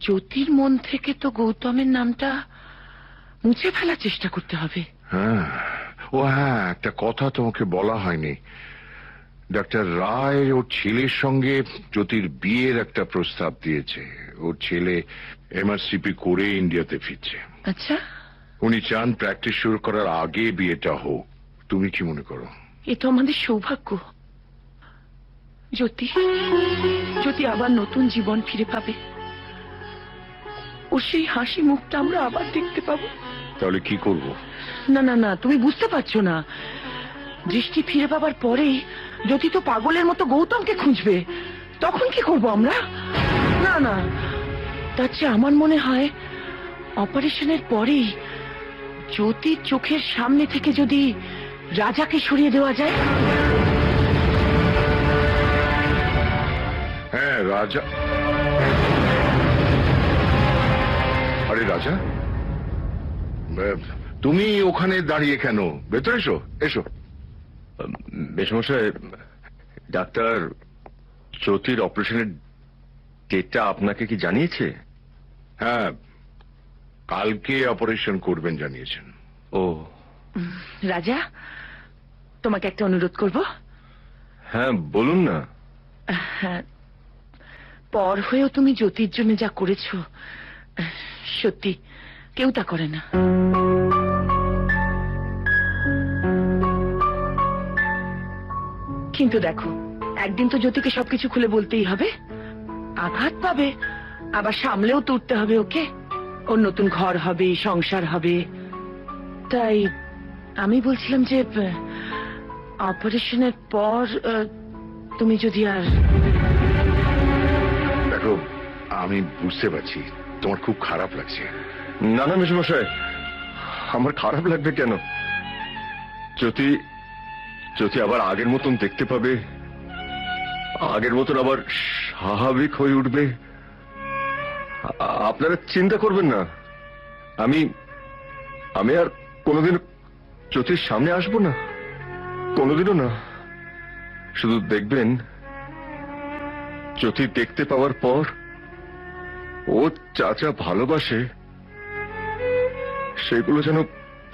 জ্যোতির মন থেকে তো গৌতমের নামটা মুছে ফেলার চেষ্টা করতে হবে। হ্যাঁ, ও হ্যাঁ, একটা কথা তোমাকে বলা হয়নি। ডাক্তার রায় ওর ছেলের সঙ্গে জ্যোতির বিয়ের একটা প্রস্তাব দিয়েছে। ওর ছেলে এমআরসিপি করে ইন্ডিয়াতে ফিরছে। আচ্ছা, উনি চান প্র্যাকটিস শুরু করার আগে বিয়েটা হোক। তুমি কি মনে করো? এ তো আমাদের সৌভাগ্য। জ্যোতি আবার নতুন জীবন ফিরে পাবে। ওর সেই হাসি মুখটা আমরা আবার দেখতে পাবো। তাহলে কি করব? না না না, তুমি বুঝতে পারছো না। দৃষ্টি ফিরে পাবার পরেই জ্যোতি তো পাগলের মতো গৌতমকে খুঁজবে। তখন কি করব আমরা? না না, তার চেয়ে আমার মনে হয় অপারেশনের পরেই জ্যোতির চোখের সামনে থেকে যদি রাজাকে সরিয়ে দেওয়া যায়। হ্যাঁ, রাজা। আরে রাজা, তুমি ওখানে দাঁড়িয়ে কেন? ভেতরে এসো, এসো। মেশমশাই, ডাক্তার জ্যোতির অপারেশনের ডেটটা আপনাকে কি জানিয়েছে? হ্যাঁ, কালকে অপারেশন করবেন জানিয়েছেন। ও রাজা, তোমাকে একটা অনুরোধ করব। হ্যাঁ, বলুন না। হ্যাঁ, পর হয়েও তুমি জ্যোতির জন্য যা করেছো, সত্যি কেউ তা করে না। কিন্তু দেখো, একদিন তো জ্যোতিকে সবকিছু খুলে বলতেই হবে। আঘাত পাবে, আবার সামলেও তো উঠতে হবে ওকে। ওর নতুন ঘর হবে, সংসার হবে। তাই আমি বলছিলাম যে অপারেশনের পর তুমি যদি আর... দেখো, আমি বুঝতে পারছি তোমার খুব খারাপ লাগছে। না না মেশমশাই, আমার খারাপ লাগবে কেন? জ্যোতি জ্যোতি আবার আগের মতন দেখতে পাবে, আগের মতন আবার স্বাভাবিক হয়ে উঠবে। আপনারা চিন্তা করবেন না। আমি আমি আর কোনোদিন জ্যোতির সামনে আসবো না, কোনোদিনও না। শুধু দেখবেন, জ্যোতি দেখতে পাওয়ার পর ও যা যা ভালোবাসে সেগুলো যেন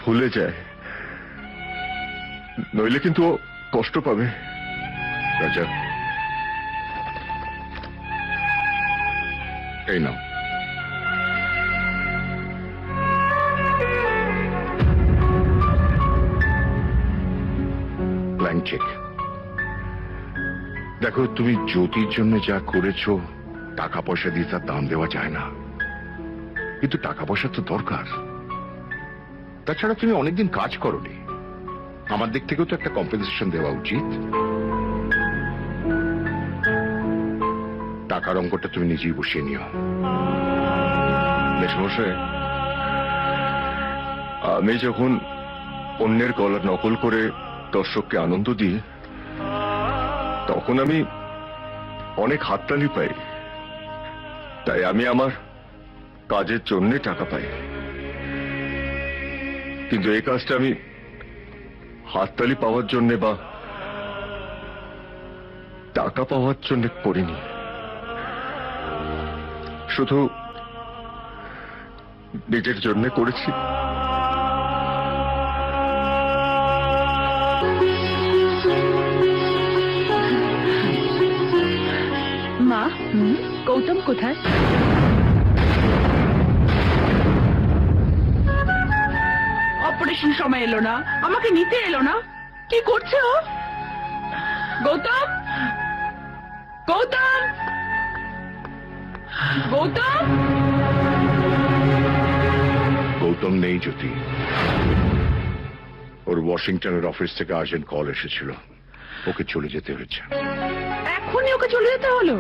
ভুলে যায়, নইলে কিন্তু ও কষ্ট পাবে। রাজা, এই নাও। Blank cheque. দেখো, তুমি জ্যোতির জন্য যা করেছো, টাকা পয়সা দিয়ে তার দাম দেওয়া যায় না, কিন্তু টাকা পয়সা তো দরকার। তাছাড়া তুমি অনেকদিন কাজ করোনি, আমার দিক থেকেও তো একটা কম্পেনসেশন দেওয়া উচিত। টাকার অঙ্কটা তুমি নিজেই বসিয়ে নিও। মেশমশাই, আমি যখন অন্যের গলা নকল করে দর্শককে আনন্দ দিই, তখন আমি অনেক হাততালি পাই। তাই আমি আমার কাজের জন্য টাকা পাই, কিন্তু এই কাজটা আমি হাততালি পাওয়ার জন্য বা টাকা পাওয়ার জন্য করিনি, শুধু নিজের জন্য করেছি। মা, গৌতম কোথায়? অপারেশন সময় এলো না, আমাকে নিতে এলো না। কি করছে ও? গৌতম, গৌতম, গৌতম। গৌতম নেই জ্যোতি, ওর ওয়াশিংটনের অফিস থেকে আর্জেন্ট কল এসেছিল, ওকে চলে যেতে হয়েছে। এখনই ওকে চলে যেতে হলো?